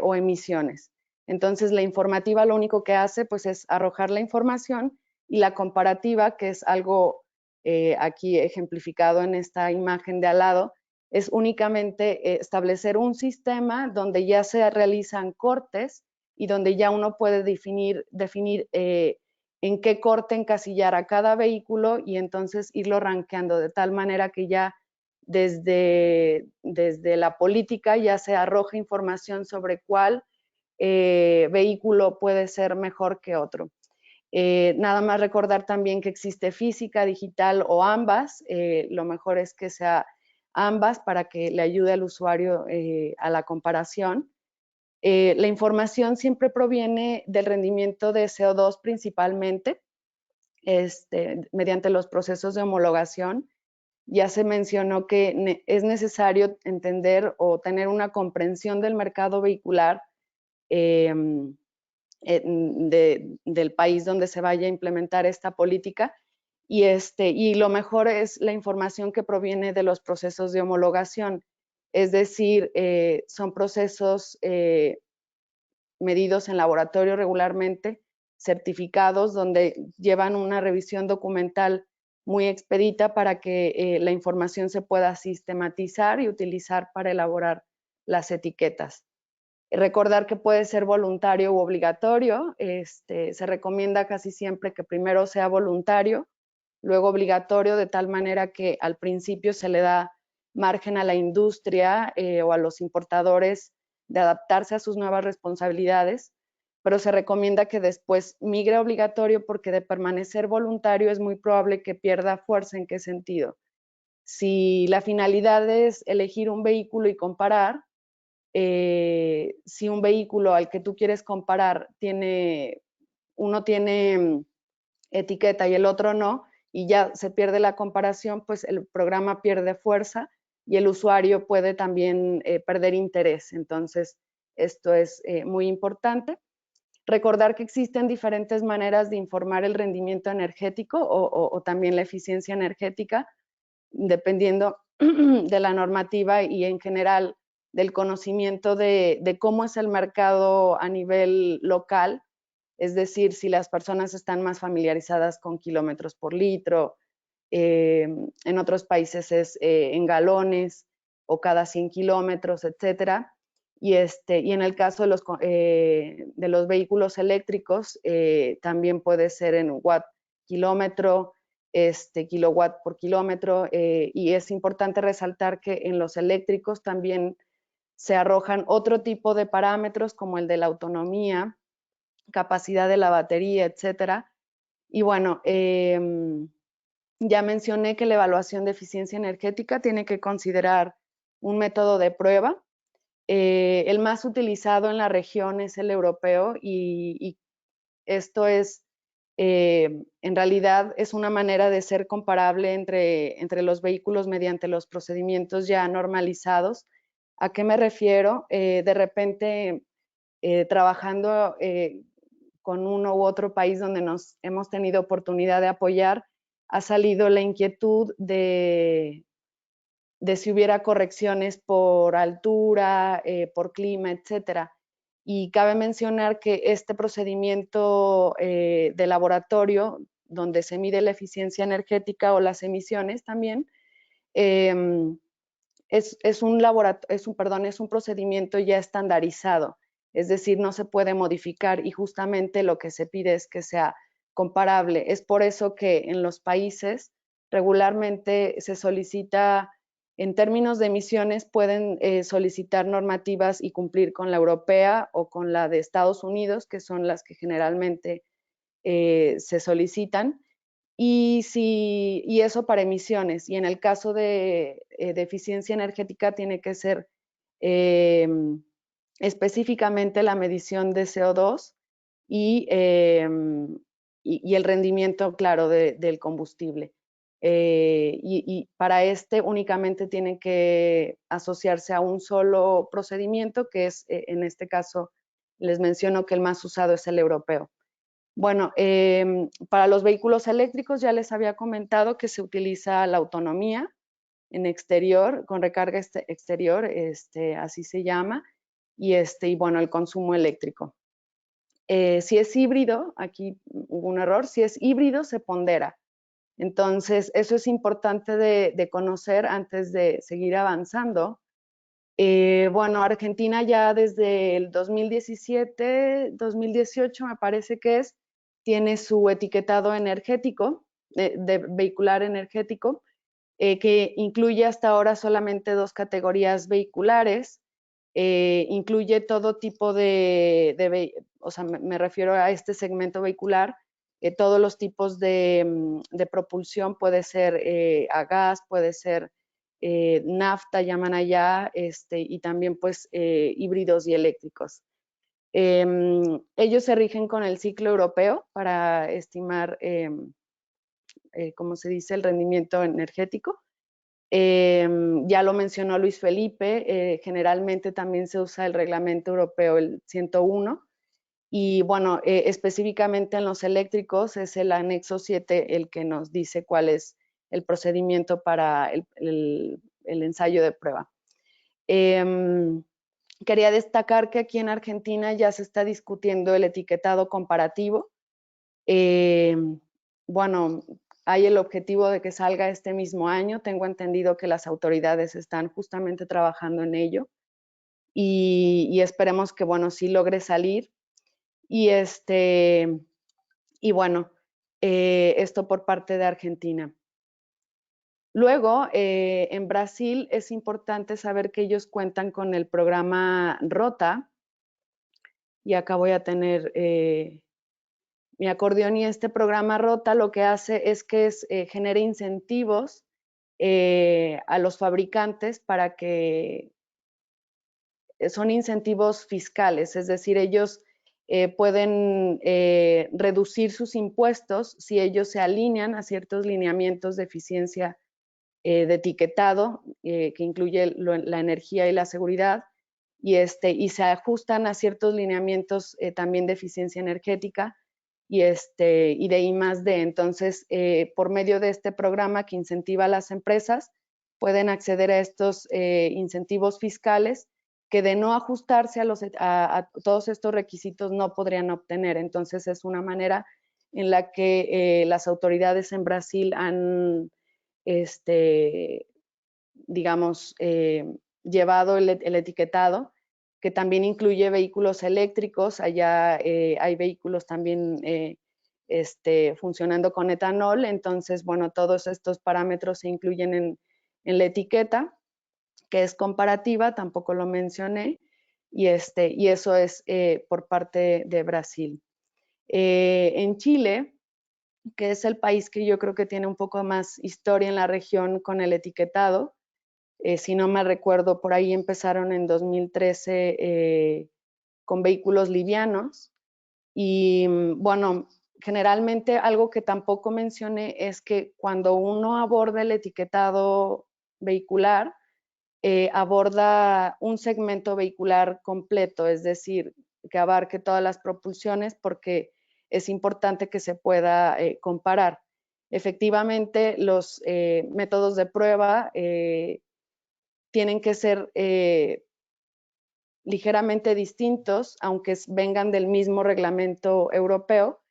Speaker 5: o emisiones. Entonces, la informativa lo único que hace pues es arrojar la información, y la comparativa, que es algo aquí ejemplificado en esta imagen de al lado, es únicamente establecer un sistema donde ya se realizan cortes y donde ya uno puede definir en qué corte encasillar a cada vehículo, y entonces irlo rankeando de tal manera que ya desde la política ya se arroja información sobre cuál vehículo puede ser mejor que otro. Nada más recordar también que existe física, digital o ambas. Lo mejor es que sea ambas para que le ayude al usuario a la comparación. La información siempre proviene del rendimiento de CO2 principalmente, mediante los procesos de homologación. ya se mencionó que es necesario entender o tener una comprensión del mercado vehicular del país donde se vaya a implementar esta política, y lo mejor es la información que proviene de los procesos de homologación, es decir, son procesos medidos en laboratorio regularmente, certificados, donde llevan una revisión documental muy expedita para que la información se pueda sistematizar y utilizar para elaborar las etiquetas. Recordar que puede ser voluntario u obligatorio. Se recomienda casi siempre que primero sea voluntario, luego obligatorio, de tal manera que al principio se le da margen a la industria o a los importadores de adaptarse a sus nuevas responsabilidades, pero se recomienda que después migre a obligatorio, porque de permanecer voluntario es muy probable que pierda fuerza. ¿En qué sentido? Si la finalidad es elegir un vehículo y comparar, si un vehículo al que tú quieres comparar uno tiene etiqueta y el otro no, y ya se pierde la comparación, pues el programa pierde fuerza y el usuario puede también perder interés. Entonces, esto es muy importante. Recordar que existen diferentes maneras de informar el rendimiento energético o también la eficiencia energética, dependiendo de la normativa y en general del conocimiento de cómo es el mercado a nivel local. Es decir, si las personas están más familiarizadas con kilómetros por litro, en otros países es en galones o cada 100 kilómetros, etcétera. Y en el caso de los vehículos eléctricos, también puede ser en watt kilómetro, kilowatt por kilómetro, y es importante resaltar que en los eléctricos también se arrojan otro tipo de parámetros, como el de la autonomía, capacidad de la batería, etcétera. Y bueno, ya mencioné que la evaluación de eficiencia energética tiene que considerar un método de prueba. El más utilizado en la región es el europeo, y esto es, en realidad, es una manera de ser comparable entre los vehículos mediante los procedimientos ya normalizados. ¿A qué me refiero? De repente, trabajando con uno u otro país donde nos hemos tenido oportunidad de apoyar, ha salido la inquietud de si hubiera correcciones por altura, por clima, etcétera. Y cabe mencionar que este procedimiento de laboratorio, donde se mide la eficiencia energética o las emisiones también, es un procedimiento ya estandarizado, es decir, no se puede modificar, y justamente lo que se pide es que sea comparable. Es por eso que en los países regularmente se solicita, en términos de emisiones, pueden solicitar normativas y cumplir con la europea o con la de Estados Unidos, que son las que generalmente se solicitan. Y eso para emisiones. Y en el caso de eficiencia energética tiene que ser específicamente la medición de CO2 y el rendimiento, claro, del combustible. Y para únicamente tienen que asociarse a un solo procedimiento, que es, en este caso, les menciono que el más usado es el europeo. Bueno, para los vehículos eléctricos ya les había comentado que se utiliza la autonomía en exterior, con recarga exterior, así se llama, y bueno, el consumo eléctrico. Si es híbrido, aquí hubo un error, si es híbrido se pondera. Entonces, eso es importante de conocer antes de seguir avanzando. Bueno, Argentina ya desde el 2017, 2018 me parece que tiene su etiquetado energético, de vehicular energético, que incluye hasta ahora solamente 2 categorías vehiculares. Incluye todo tipo o sea, me refiero a este segmento vehicular, todos los tipos de propulsión, puede ser a gas, puede ser nafta, llaman allá, y también pues híbridos y eléctricos. Ellos se rigen con el ciclo europeo para estimar, ¿cómo se dice?, el rendimiento energético. Ya lo mencionó Luis Felipe, generalmente también se usa el reglamento europeo, el 101, y bueno, específicamente en los eléctricos es el anexo 7 el que nos dice cuál es el procedimiento para el ensayo de prueba. Quería destacar que aquí en Argentina ya se está discutiendo el etiquetado comparativo. Bueno, hay el objetivo de que salga este mismo año. Tengo entendido que las autoridades están justamente trabajando en ello y esperemos que, bueno, sí logre salir. Y bueno, esto por parte de Argentina. Luego, en Brasil es importante saber que ellos cuentan con el programa ROTA, y acá voy a tener mi acordeón, y este programa ROTA lo que hace es que genere incentivos a los fabricantes para que son incentivos fiscales, es decir, ellos pueden reducir sus impuestos si ellos se alinean a ciertos lineamientos de eficiencia de etiquetado, que incluye la energía y la seguridad, y se ajustan a ciertos lineamientos también de eficiencia energética y de I+D. Entonces, por medio de este programa que incentiva a las empresas, pueden acceder a estos incentivos fiscales que, de no ajustarse a todos estos requisitos, no podrían obtener. Entonces, es una manera en la que las autoridades en Brasil han, digamos, llevado el etiquetado, que también incluye vehículos eléctricos. Allá hay vehículos también funcionando con etanol. Entonces, bueno, todos estos parámetros se incluyen en la etiqueta, que es comparativa, tampoco lo mencioné, y eso es por parte de Brasil. En Chile, que es el país que yo creo que tiene un poco más historia en la región con el etiquetado, si no me recuerdo, por ahí empezaron en 2013 con vehículos livianos. Y bueno, generalmente algo que tampoco mencioné es que cuando uno aborda el etiquetado vehicular, aborda un segmento vehicular completo, es decir, que abarque todas las propulsiones, porque es importante que se pueda comparar. Efectivamente, los métodos de prueba tienen que ser ligeramente distintos, aunque vengan del mismo reglamento europeo,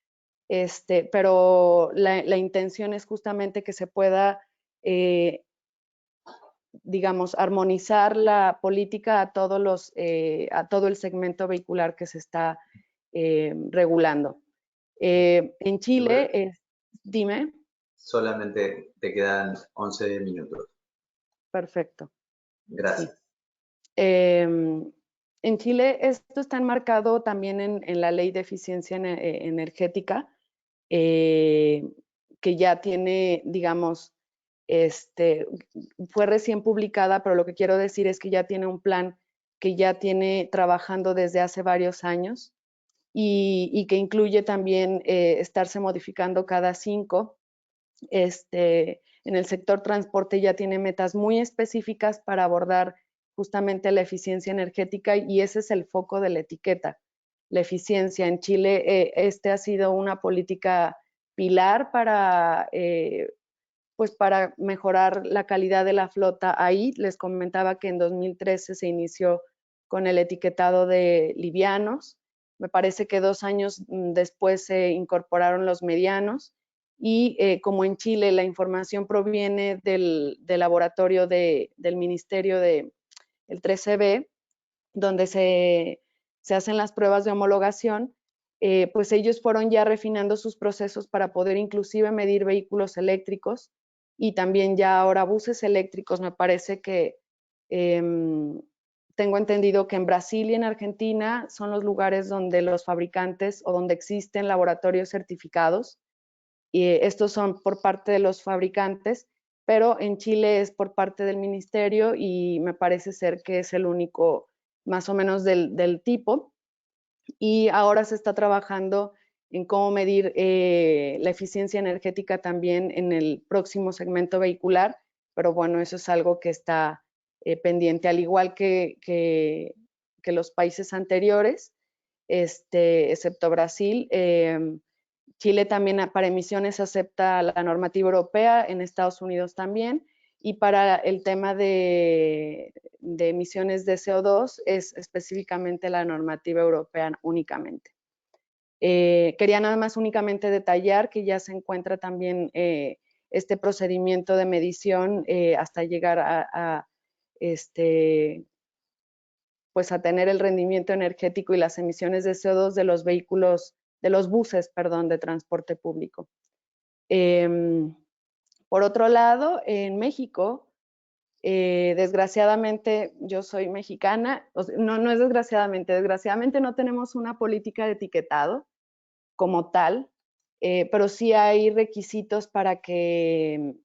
Speaker 5: pero la intención es justamente que se pueda, digamos, armonizar la política a todo el segmento vehicular que se está regulando. En Chile, dime.
Speaker 1: Solamente te quedan 11 minutos.
Speaker 5: Perfecto.
Speaker 1: Gracias.
Speaker 5: Sí. En Chile esto está enmarcado también en la Ley de Eficiencia Energética, que ya tiene, digamos, fue recién publicada, pero lo que quiero decir es que ya tiene un plan que ya tiene trabajando desde hace varios años, y que incluye también estarse modificando cada 5. En el sector transporte ya tiene metas muy específicas para abordar justamente la eficiencia energética, y ese es el foco de la etiqueta, la eficiencia. En Chile ha sido una política pilar pues para mejorar la calidad de la flota. Ahí les comentaba que en 2013 se inició con el etiquetado de livianos. Me parece que 2 años después se incorporaron los medianos, y como en Chile la información proviene del laboratorio del Ministerio del 13B, donde se hacen las pruebas de homologación, pues ellos fueron ya refinando sus procesos para poder inclusive medir vehículos eléctricos y también ya ahora buses eléctricos. Me parece que tengo entendido que en Brasil y en Argentina son los lugares donde los fabricantes o donde existen laboratorios certificados, y estos son por parte de los fabricantes, pero en Chile es por parte del ministerio, y me parece ser que es el único más o menos del tipo. Y ahora se está trabajando en cómo medir la eficiencia energética también en el próximo segmento vehicular, pero bueno, eso es algo que está pendiente, al igual que los países anteriores, excepto Brasil. Chile también para emisiones acepta la normativa europea, en Estados Unidos también, y para el tema de emisiones de CO2 es específicamente la normativa europea únicamente. Quería nada más únicamente detallar que ya se encuentra también este procedimiento de medición hasta llegar pues a tener el rendimiento energético y las emisiones de CO2 de los vehículos, de los buses, perdón, de transporte público. Por otro lado, en México, desgraciadamente, yo soy mexicana, no es desgraciadamente no tenemos una política de etiquetado como tal, pero sí hay requisitos para que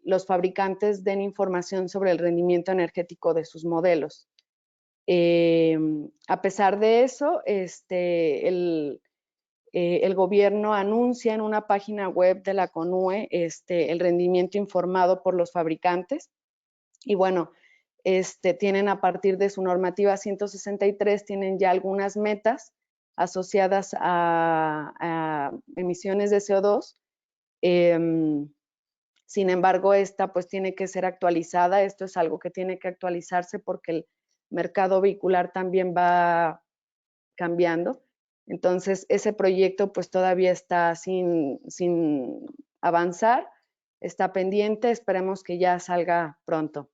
Speaker 5: los fabricantes den información sobre el rendimiento energético de sus modelos. A pesar de eso, el gobierno anuncia en una página web de la CONUE el rendimiento informado por los fabricantes. Y bueno, tienen a partir de su normativa 163, tienen ya algunas metas asociadas a emisiones de CO2. Sin embargo, esta pues tiene que ser actualizada. Esto es algo que tiene que actualizarse porque el mercado vehicular también va cambiando. Entonces, ese proyecto pues todavía está sin avanzar, está pendiente, esperemos que ya salga pronto.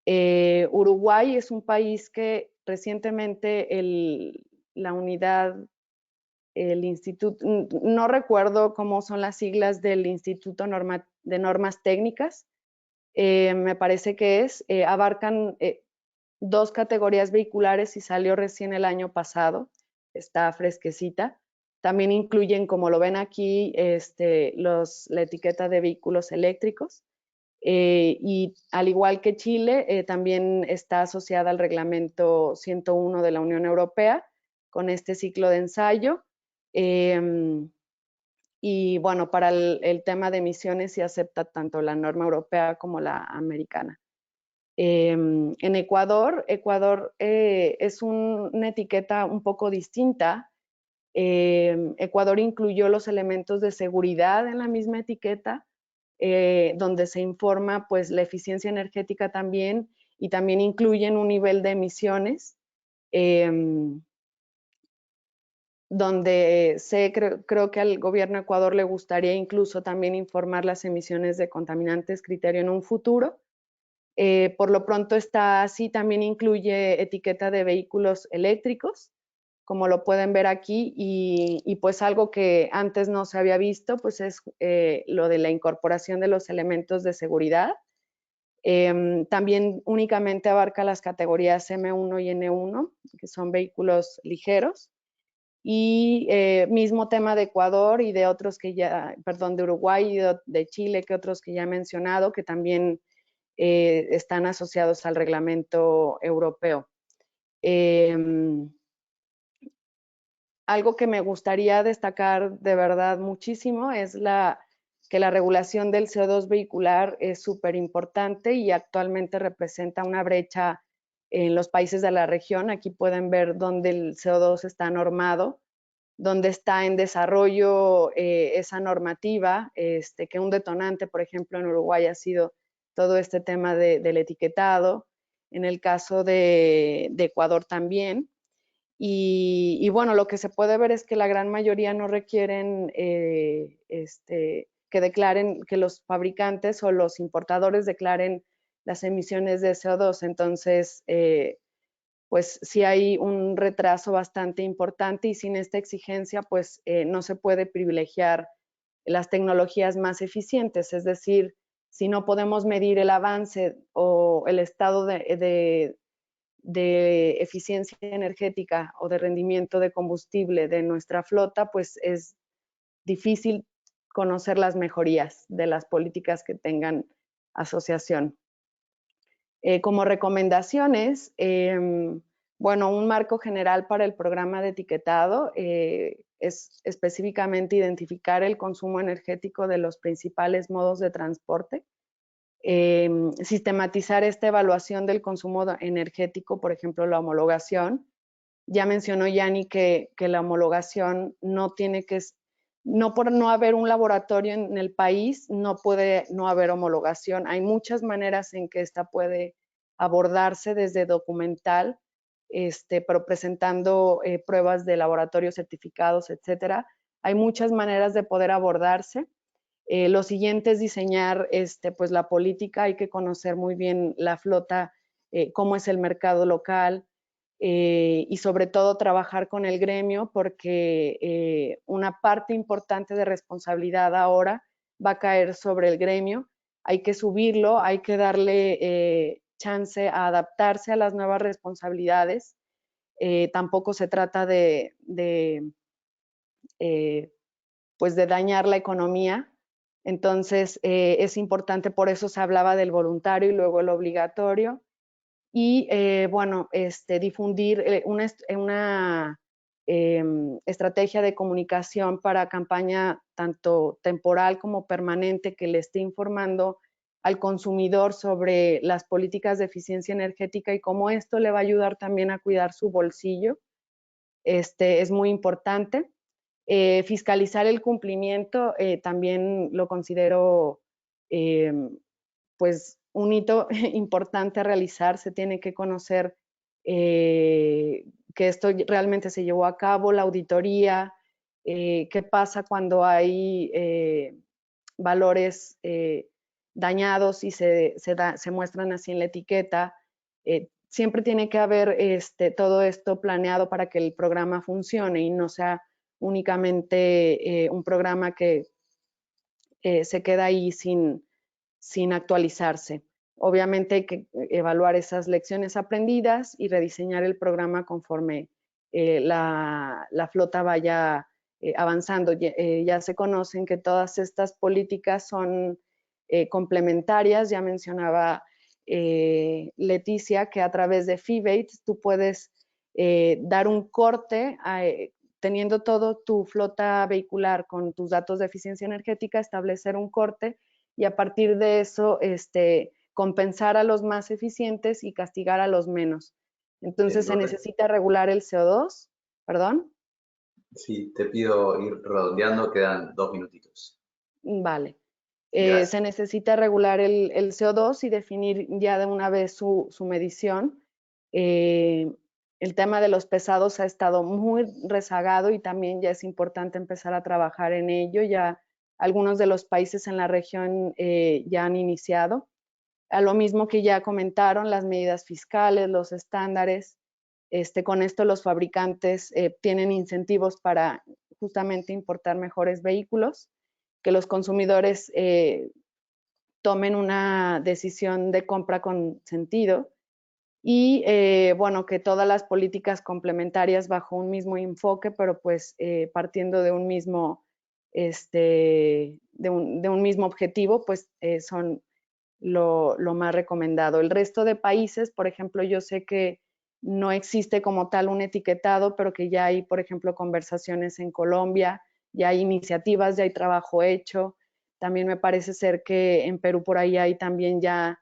Speaker 5: Uruguay es un país que recientemente la unidad, el instituto, no recuerdo cómo son las siglas del Instituto de Normas Técnicas, me parece que abarcan 2 categorías vehiculares y salió recién el año pasado, está fresquecita. También incluyen, como lo ven aquí, la etiqueta de vehículos eléctricos. Y al igual que Chile, también está asociada al reglamento 101 de la Unión Europea con este ciclo de ensayo. Y bueno, para el tema de emisiones se acepta tanto la norma europea como la americana. En Ecuador es una etiqueta un poco distinta. Ecuador incluyó los elementos de seguridad en la misma etiqueta, donde se informa pues la eficiencia energética también, y también incluyen un nivel de emisiones, donde creo que al gobierno de Ecuador le gustaría incluso también informar las emisiones de contaminantes criterio en un futuro. Por lo pronto está así, también incluye etiqueta de vehículos eléctricos, como lo pueden ver aquí, y pues algo que antes no se había visto, pues es lo de la incorporación de los elementos de seguridad. También únicamente abarca las categorías M1 y N1, que son vehículos ligeros. Y mismo tema de Ecuador y de otros que ya, perdón, de Uruguay y de Chile, que otros que ya he mencionado, que también están asociados al reglamento europeo. Algo que me gustaría destacar de verdad muchísimo es que la regulación del CO2 vehicular es súper importante y actualmente representa una brecha en los países de la región. Aquí pueden ver dónde el CO2 está normado, dónde está en desarrollo esa normativa, que un detonante, por ejemplo, en Uruguay ha sido todo este tema del etiquetado, en el caso de Ecuador también. Y bueno, lo que se puede ver es que la gran mayoría no requieren que declaren, que los fabricantes o los importadores declaren las emisiones de CO2. Entonces, pues sí hay un retraso bastante importante, y sin esta exigencia, pues no se puede privilegiar las tecnologías más eficientes. Es decir, si no podemos medir el avance o el estado de eficiencia energética o de rendimiento de combustible de nuestra flota, pues es difícil conocer las mejorías de las políticas que tengan asociación. Como recomendaciones, bueno, un marco general para el programa de etiquetado es específicamente identificar el consumo energético de los principales modos de transporte. sistematizar esta evaluación del consumo energético, por ejemplo, la homologación. Ya mencionó Yanni que la homologación no tiene que, no por no haber un laboratorio en el país, no puede no haber homologación. Hay muchas maneras en que esta puede abordarse desde documental, pero presentando pruebas de laboratorio, certificados, etcétera. Hay muchas maneras de poder abordarse. Lo siguiente es diseñar pues la política. Hay que conocer muy bien la flota, cómo es el mercado local, y sobre todo trabajar con el gremio, porque una parte importante de responsabilidad ahora va a caer sobre el gremio. Hay que subirlo, hay que darle chance a adaptarse a las nuevas responsabilidades. Tampoco se trata pues de dañar la economía. Entonces, es importante, por eso se hablaba del voluntario y luego el obligatorio. Y bueno, difundir una estrategia de comunicación para campaña tanto temporal como permanente, que le esté informando al consumidor sobre las políticas de eficiencia energética y cómo esto le va a ayudar también a cuidar su bolsillo. Es muy importante. Fiscalizar el cumplimiento también lo considero pues un hito importante a realizar. Se tiene que conocer que esto realmente se llevó a cabo, la auditoría, qué pasa cuando hay valores dañados y se muestran así en la etiqueta. Siempre tiene que haber todo esto planeado para que el programa funcione y no sea únicamente un programa que se queda ahí sin actualizarse. Obviamente hay que evaluar esas lecciones aprendidas y rediseñar el programa conforme la flota vaya avanzando. Ya se conocen que todas estas políticas son complementarias. Ya mencionaba Leticia que a través de Febate tú puedes dar un corte teniendo todo tu flota vehicular con tus datos de eficiencia energética, establecer un corte y a partir de eso compensar a los más eficientes y castigar a los menos. Entonces se necesita regular el CO2, ¿perdón?
Speaker 1: Sí, te pido ir redondeando, quedan 2 minutitos.
Speaker 5: Vale. Se necesita regular el CO2 y definir ya de una vez su medición. El tema de los pesados ha estado muy rezagado y también ya es importante empezar a trabajar en ello. Ya algunos de los países en la región ya han iniciado. A lo mismo que ya comentaron, las medidas fiscales, los estándares. Con esto los fabricantes tienen incentivos para justamente importar mejores vehículos, que los consumidores tomen una decisión de compra con sentido y bueno, que todas las políticas complementarias bajo un mismo enfoque, pero pues partiendo de un mismo, de un mismo objetivo, pues son lo más recomendado. El resto de países, por ejemplo, yo sé que no existe como tal un etiquetado, pero que ya hay, por ejemplo, conversaciones en Colombia, ya hay iniciativas, ya hay trabajo hecho. También me parece ser que en Perú por ahí hay también ya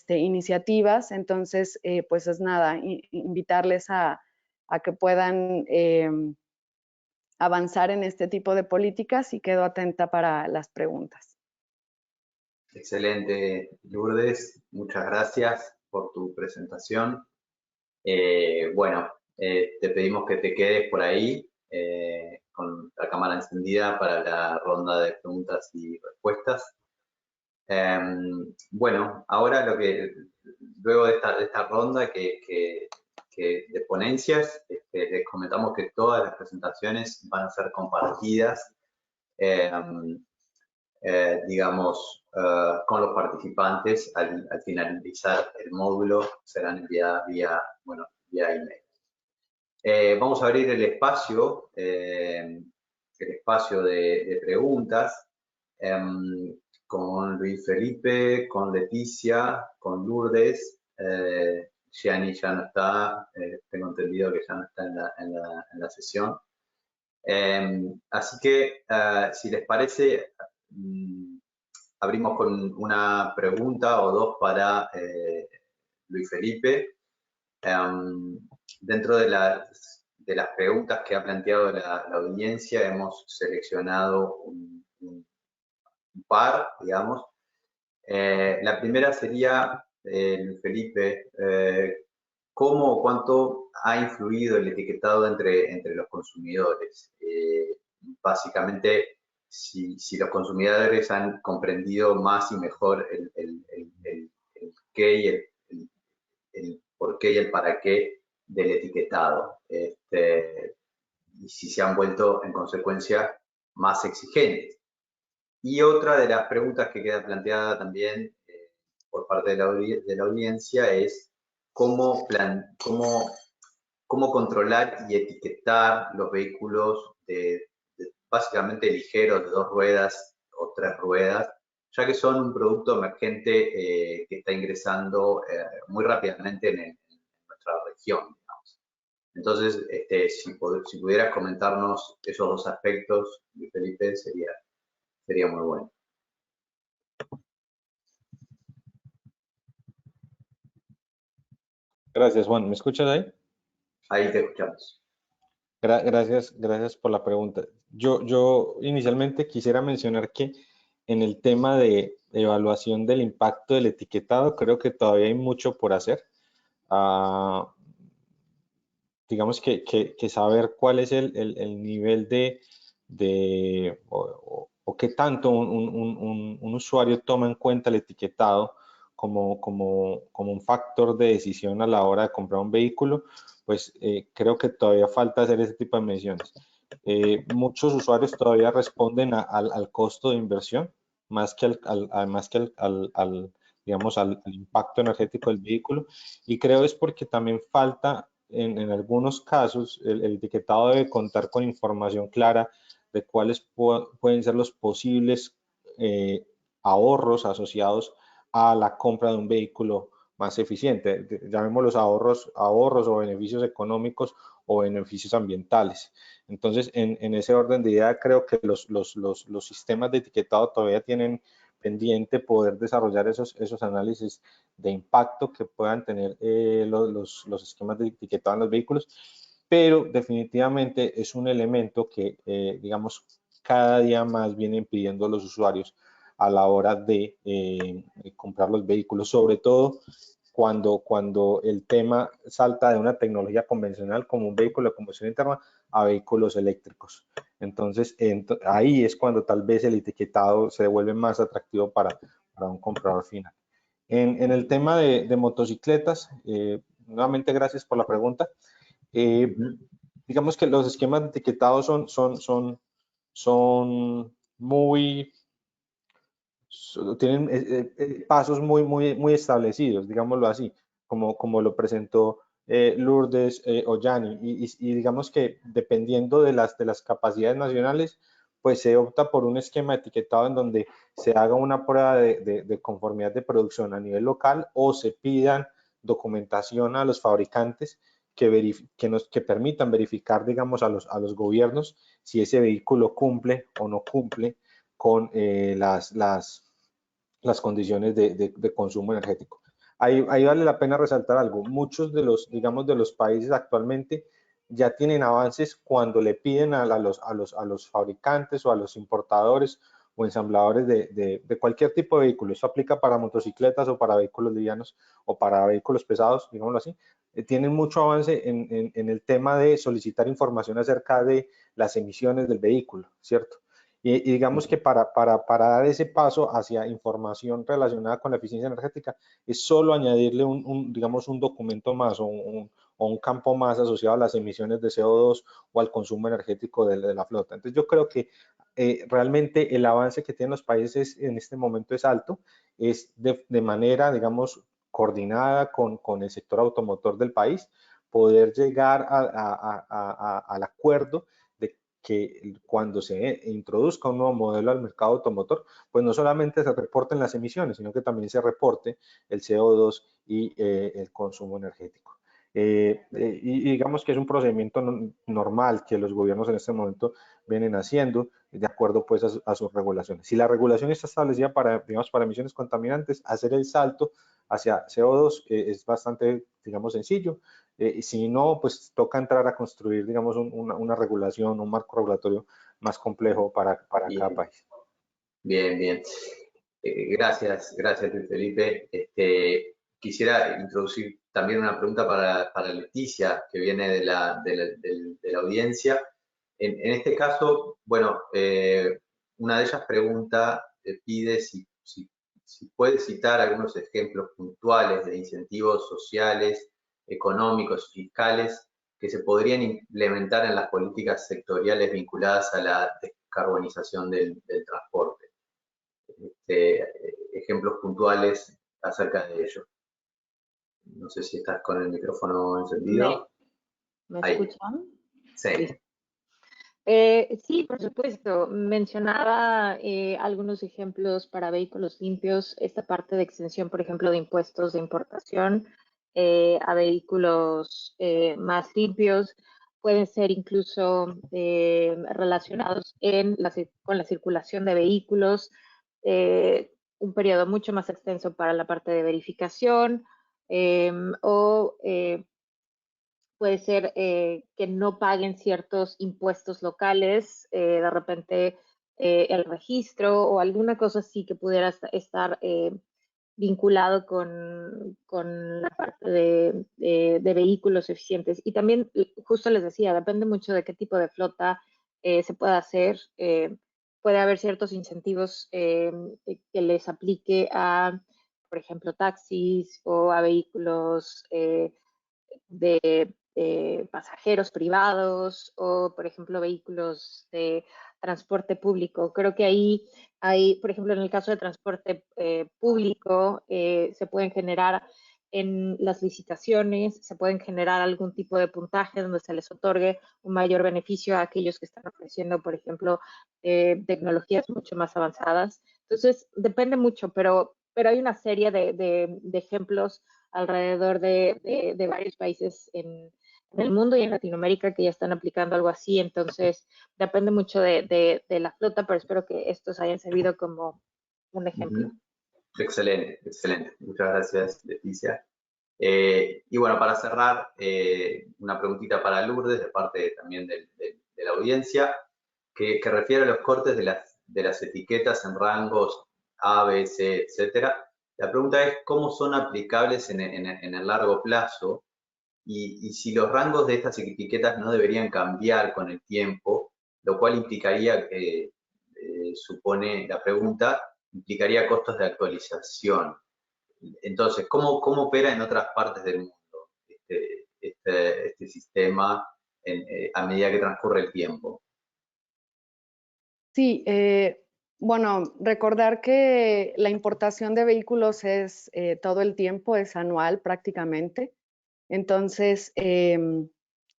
Speaker 5: iniciativas. Entonces, pues es nada, invitarles a que puedan avanzar en este tipo de políticas y quedo atenta para las preguntas.
Speaker 1: Excelente, Lourdes. Muchas gracias por tu presentación. Bueno, te pedimos que te quedes por ahí con la cámara encendida para la ronda de preguntas y respuestas. Bueno, ahora luego de esta ronda de ponencias, les comentamos que todas las presentaciones van a ser compartidas digamos, con los participantes al finalizar el módulo, serán enviadas vía email. Vamos a abrir el espacio de preguntas con Luis Felipe, con Leticia, con Lourdes. Gianni ya no está, tengo entendido que ya no está en la sesión. Así que, si les parece, abrimos con una pregunta o dos para Luis Felipe. Dentro de las preguntas que ha planteado la audiencia, hemos seleccionado un par, digamos. La primera sería, Luis Felipe, ¿cómo o cuánto ha influido el etiquetado entre los consumidores? Básicamente, si los consumidores han comprendido más y mejor el qué y el por qué y el para qué del etiquetado. Y si se han vuelto, en consecuencia, más exigentes. Y otra de las preguntas que queda planteada también por parte de la audiencia es cómo controlar y etiquetar los vehículos básicamente ligeros, de 2 ruedas o 3 ruedas, ya que son un producto emergente que está ingresando muy rápidamente en nuestra región, digamos. Entonces, si pudieras comentarnos esos dos aspectos, Felipe, sería muy bueno.
Speaker 3: Gracias, Juan. ¿Me escuchas ahí?
Speaker 1: Ahí te escuchamos.
Speaker 3: Gracias por la pregunta. Yo inicialmente quisiera mencionar que en el tema de evaluación del impacto del etiquetado, creo que todavía hay mucho por hacer. Digamos que saber cuál es el nivel o qué tanto un usuario toma en cuenta el etiquetado como un factor de decisión a la hora de comprar un vehículo, pues creo que todavía falta hacer ese tipo de menciones. Muchos usuarios todavía responden al costo de inversión más que digamos, al impacto energético del vehículo, y creo es porque también falta en algunos casos el etiquetado debe contar con información clara de cuáles pueden ser los posibles ahorros asociados a la compra de un vehículo más eficiente, llamémoslos ahorros o beneficios económicos o beneficios ambientales. Entonces, en ese orden de idea, creo que los sistemas de etiquetado todavía tienen pendiente poder desarrollar esos análisis de impacto que puedan tener los esquemas de etiquetado en los vehículos, pero definitivamente es un elemento que, digamos, cada día más vienen pidiendo los usuarios a la hora de comprar los vehículos, sobre todo cuando el tema salta de una tecnología convencional como un vehículo de combustión interna a vehículos eléctricos. Entonces, ahí es cuando tal vez el etiquetado se vuelve más atractivo para un comprador final. En el tema de motocicletas, nuevamente gracias por la pregunta. Digamos que los esquemas de etiquetado tienen pasos muy establecidos, digámoslo así, como lo presentó Lourdes o Gianni, y digamos que dependiendo de las capacidades nacionales, pues se opta por un esquema etiquetado en donde se haga una prueba de conformidad de producción a nivel local o se pidan documentación a los fabricantes que permitan verificar, digamos, a los gobiernos si ese vehículo cumple o no cumple con las condiciones de consumo energético. Ahí vale la pena resaltar algo. Muchos de los países actualmente ya tienen avances cuando le piden a los fabricantes o a los importadores o ensambladores de cualquier tipo de vehículo. Eso aplica para motocicletas o para vehículos livianos o para vehículos pesados, digámoslo así. Tienen mucho avance en el tema de solicitar información acerca de las emisiones del vehículo, ¿cierto? Y digamos que para dar ese paso hacia información relacionada con la eficiencia energética es solo añadirle digamos, un documento más o un campo más asociado a las emisiones de CO2 o al consumo energético de la flota. Entonces yo creo que realmente el avance que tienen los países en este momento es alto, es de manera, digamos, coordinada con el sector automotor del país, poder llegar al acuerdo de que cuando se introduzca un nuevo modelo al mercado automotor, pues no solamente se reporten las emisiones, sino que también se reporte el CO2 y el consumo energético. Y digamos que es un procedimiento normal que los gobiernos en este momento vienen haciendo de acuerdo pues a sus regulaciones. Si la regulación está establecida para, digamos, para emisiones contaminantes, hacer el salto hacia CO2 es bastante, digamos, sencillo. Y si no, pues toca entrar a construir, digamos, una regulación, un marco regulatorio más complejo para cada país.
Speaker 1: Bien, bien. Gracias, Luis Felipe. Quisiera introducir también una pregunta para Leticia, que viene de la audiencia. En este caso, bueno, una de ellas pregunta, pide si puede citar algunos ejemplos puntuales de incentivos sociales, económicos, fiscales, que se podrían implementar en las políticas sectoriales vinculadas a la descarbonización del transporte. Ejemplos puntuales acerca de ello. No sé si estás con el micrófono encendido.
Speaker 4: ¿Me escuchan?
Speaker 1: Sí.
Speaker 4: Sí, por supuesto. Mencionaba algunos ejemplos para vehículos limpios, esta parte de exención, por ejemplo, de impuestos de importación a vehículos más limpios, pueden ser incluso relacionados con la circulación de vehículos, un periodo mucho más extenso para la parte de verificación o puede ser que no paguen ciertos impuestos locales, de repente el registro o alguna cosa así que pudiera estar vinculado con la parte de vehículos eficientes. Y también, justo les decía, depende mucho de qué tipo de flota se pueda hacer. Puede haber ciertos incentivos que les aplique a, por ejemplo, taxis o a vehículos de pasajeros privados o, por ejemplo, vehículos de transporte público. Creo que ahí hay, por ejemplo, en el caso de transporte público, se pueden generar en las licitaciones, se pueden generar algún tipo de puntaje donde se les otorgue un mayor beneficio a aquellos que están ofreciendo, por ejemplo, tecnologías mucho más avanzadas. Entonces, depende mucho, pero hay una serie de ejemplos alrededor de varios países en el mundo y en Latinoamérica que ya están aplicando algo así. Entonces, depende mucho de la flota, pero espero que estos hayan servido como un ejemplo.
Speaker 1: Excelente, excelente. Muchas gracias, Leticia. Y bueno, para cerrar, una preguntita para Lourdes, de parte también de la audiencia, que refiere a los cortes de las etiquetas en rangos A, B, C, etcétera. La pregunta es cómo son aplicables en el largo plazo y si los rangos de estas etiquetas no deberían cambiar con el tiempo, lo cual implicaría, supone la pregunta, implicaría costos de actualización. Entonces, ¿cómo opera en otras partes del mundo este sistema a medida que transcurre el tiempo?
Speaker 5: Sí, bueno, recordar que la importación de vehículos es todo el tiempo, es anual prácticamente. Entonces,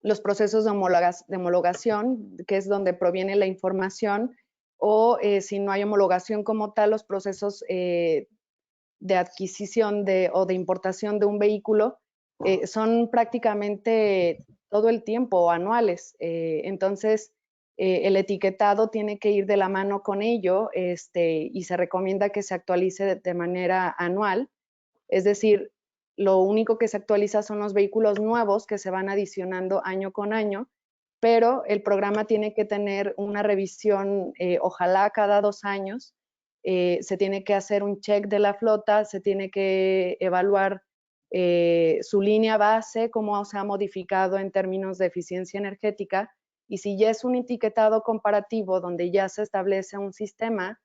Speaker 5: los procesos de homologación, que es donde proviene la información, o si no hay homologación como tal, los procesos de adquisición o de importación de un vehículo son prácticamente todo el tiempo anuales. Entonces, el etiquetado tiene que ir de la mano con ello y se recomienda que se actualice de manera anual. Es decir, lo único que se actualiza son los vehículos nuevos que se van adicionando año con año, pero el programa tiene que tener una revisión, ojalá cada 2 años. Se tiene que hacer un check de la flota, se tiene que evaluar su línea base, cómo se ha modificado en términos de eficiencia energética, y si ya es un etiquetado comparativo donde ya se establece un sistema,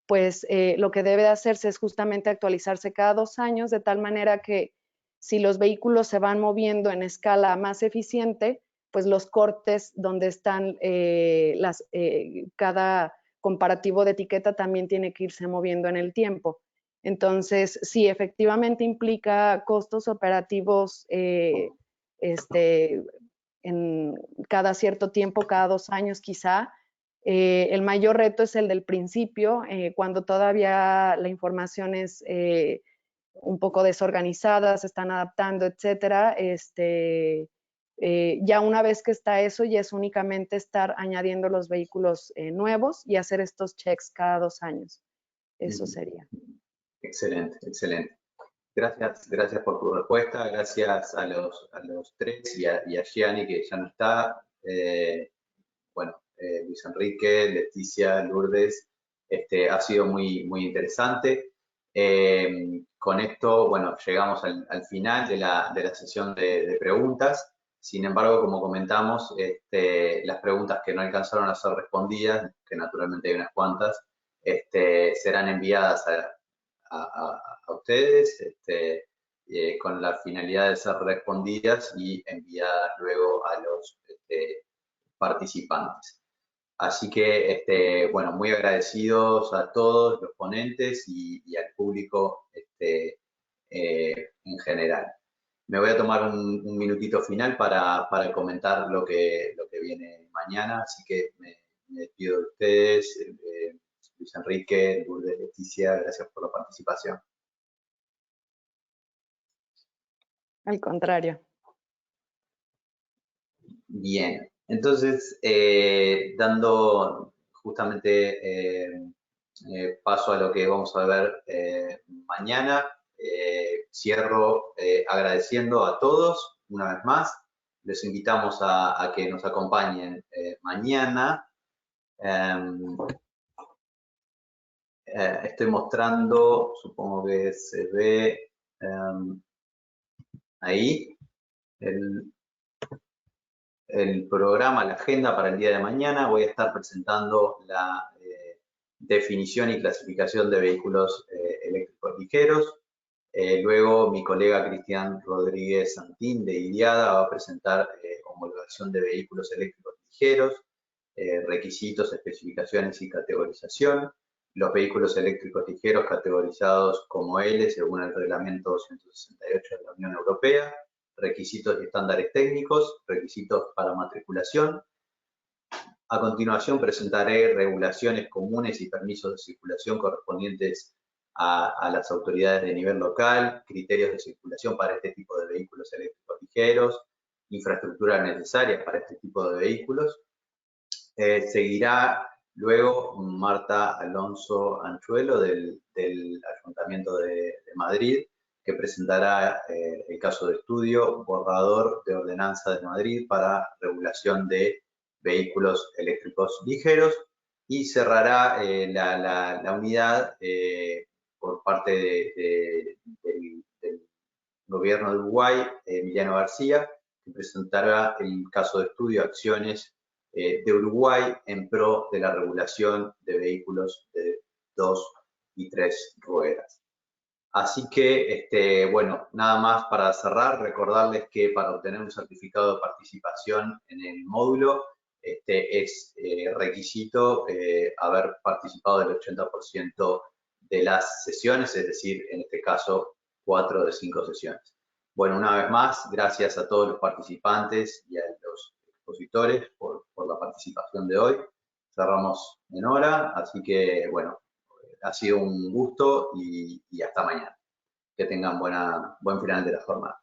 Speaker 5: pues lo que debe de hacerse es justamente actualizarse cada 2 años, de tal manera que si los vehículos se van moviendo en escala más eficiente, pues los cortes donde están cada comparativo de etiqueta también tiene que irse moviendo en el tiempo. Entonces, sí, efectivamente implica costos operativos en cada cierto tiempo, cada 2 años quizá. El mayor reto es el del principio, cuando todavía la información es un poco desorganizadas, se están adaptando, etcétera. Ya una vez que está eso, ya es únicamente estar añadiendo los vehículos nuevos y hacer estos checks cada 2 años. Eso sería.
Speaker 1: Excelente, excelente. Gracias por tu respuesta, gracias a los tres y a Gianni, que ya no está. Luis Enrique, Leticia, Lourdes, ha sido muy muy interesante. Con esto, bueno, llegamos al final de la sesión de preguntas. Sin embargo, como comentamos, las preguntas que no alcanzaron a ser respondidas, que naturalmente hay unas cuantas, serán enviadas a ustedes con la finalidad de ser respondidas y enviadas luego a los participantes. Así que, bueno, muy agradecidos a todos los ponentes y al público en general. Me voy a tomar un minutito final para comentar lo que viene mañana, así que me despido de ustedes. Luis Enrique, Lourdes, Leticia, gracias por la participación.
Speaker 5: Al contrario.
Speaker 1: Bien, entonces, dando justamente paso a lo que vamos a ver mañana, cierro agradeciendo a todos una vez más. Les invitamos a que nos acompañen mañana. Estoy mostrando, supongo que se ve ahí, el programa, la agenda para el día de mañana. Voy a estar presentando la definición y clasificación de vehículos eléctricos ligeros. Luego mi colega Cristian Rodríguez Santín de IDIADA va a presentar homologación de vehículos eléctricos ligeros, requisitos, especificaciones y categorización. Los vehículos eléctricos ligeros categorizados como L según el reglamento 268 de la Unión Europea, requisitos y estándares técnicos, requisitos para matriculación. A continuación presentaré regulaciones comunes y permisos de circulación correspondientes a las autoridades de nivel local, criterios de circulación para este tipo de vehículos eléctricos ligeros, infraestructura necesaria para este tipo de vehículos. Seguirá luego Marta Alonso Anchuelo del Ayuntamiento de Madrid, que presentará el caso de estudio borrador de ordenanza de Madrid para regulación de vehículos eléctricos ligeros, y cerrará la unidad por parte del Gobierno de Uruguay, Emiliano García, que presentará el caso de estudio acciones de Uruguay en pro de la regulación de vehículos de 2 y 3 ruedas. Así que, bueno, nada más para cerrar, recordarles que para obtener un certificado de participación en el módulo es requisito haber participado del 80% de las sesiones, es decir, en este caso, 4 de 5 sesiones. Bueno, una vez más, gracias a todos los participantes y a los expositores por la participación de hoy. Cerramos en hora, así que, bueno, ha sido un gusto y hasta mañana. Que tengan buen final de la jornada.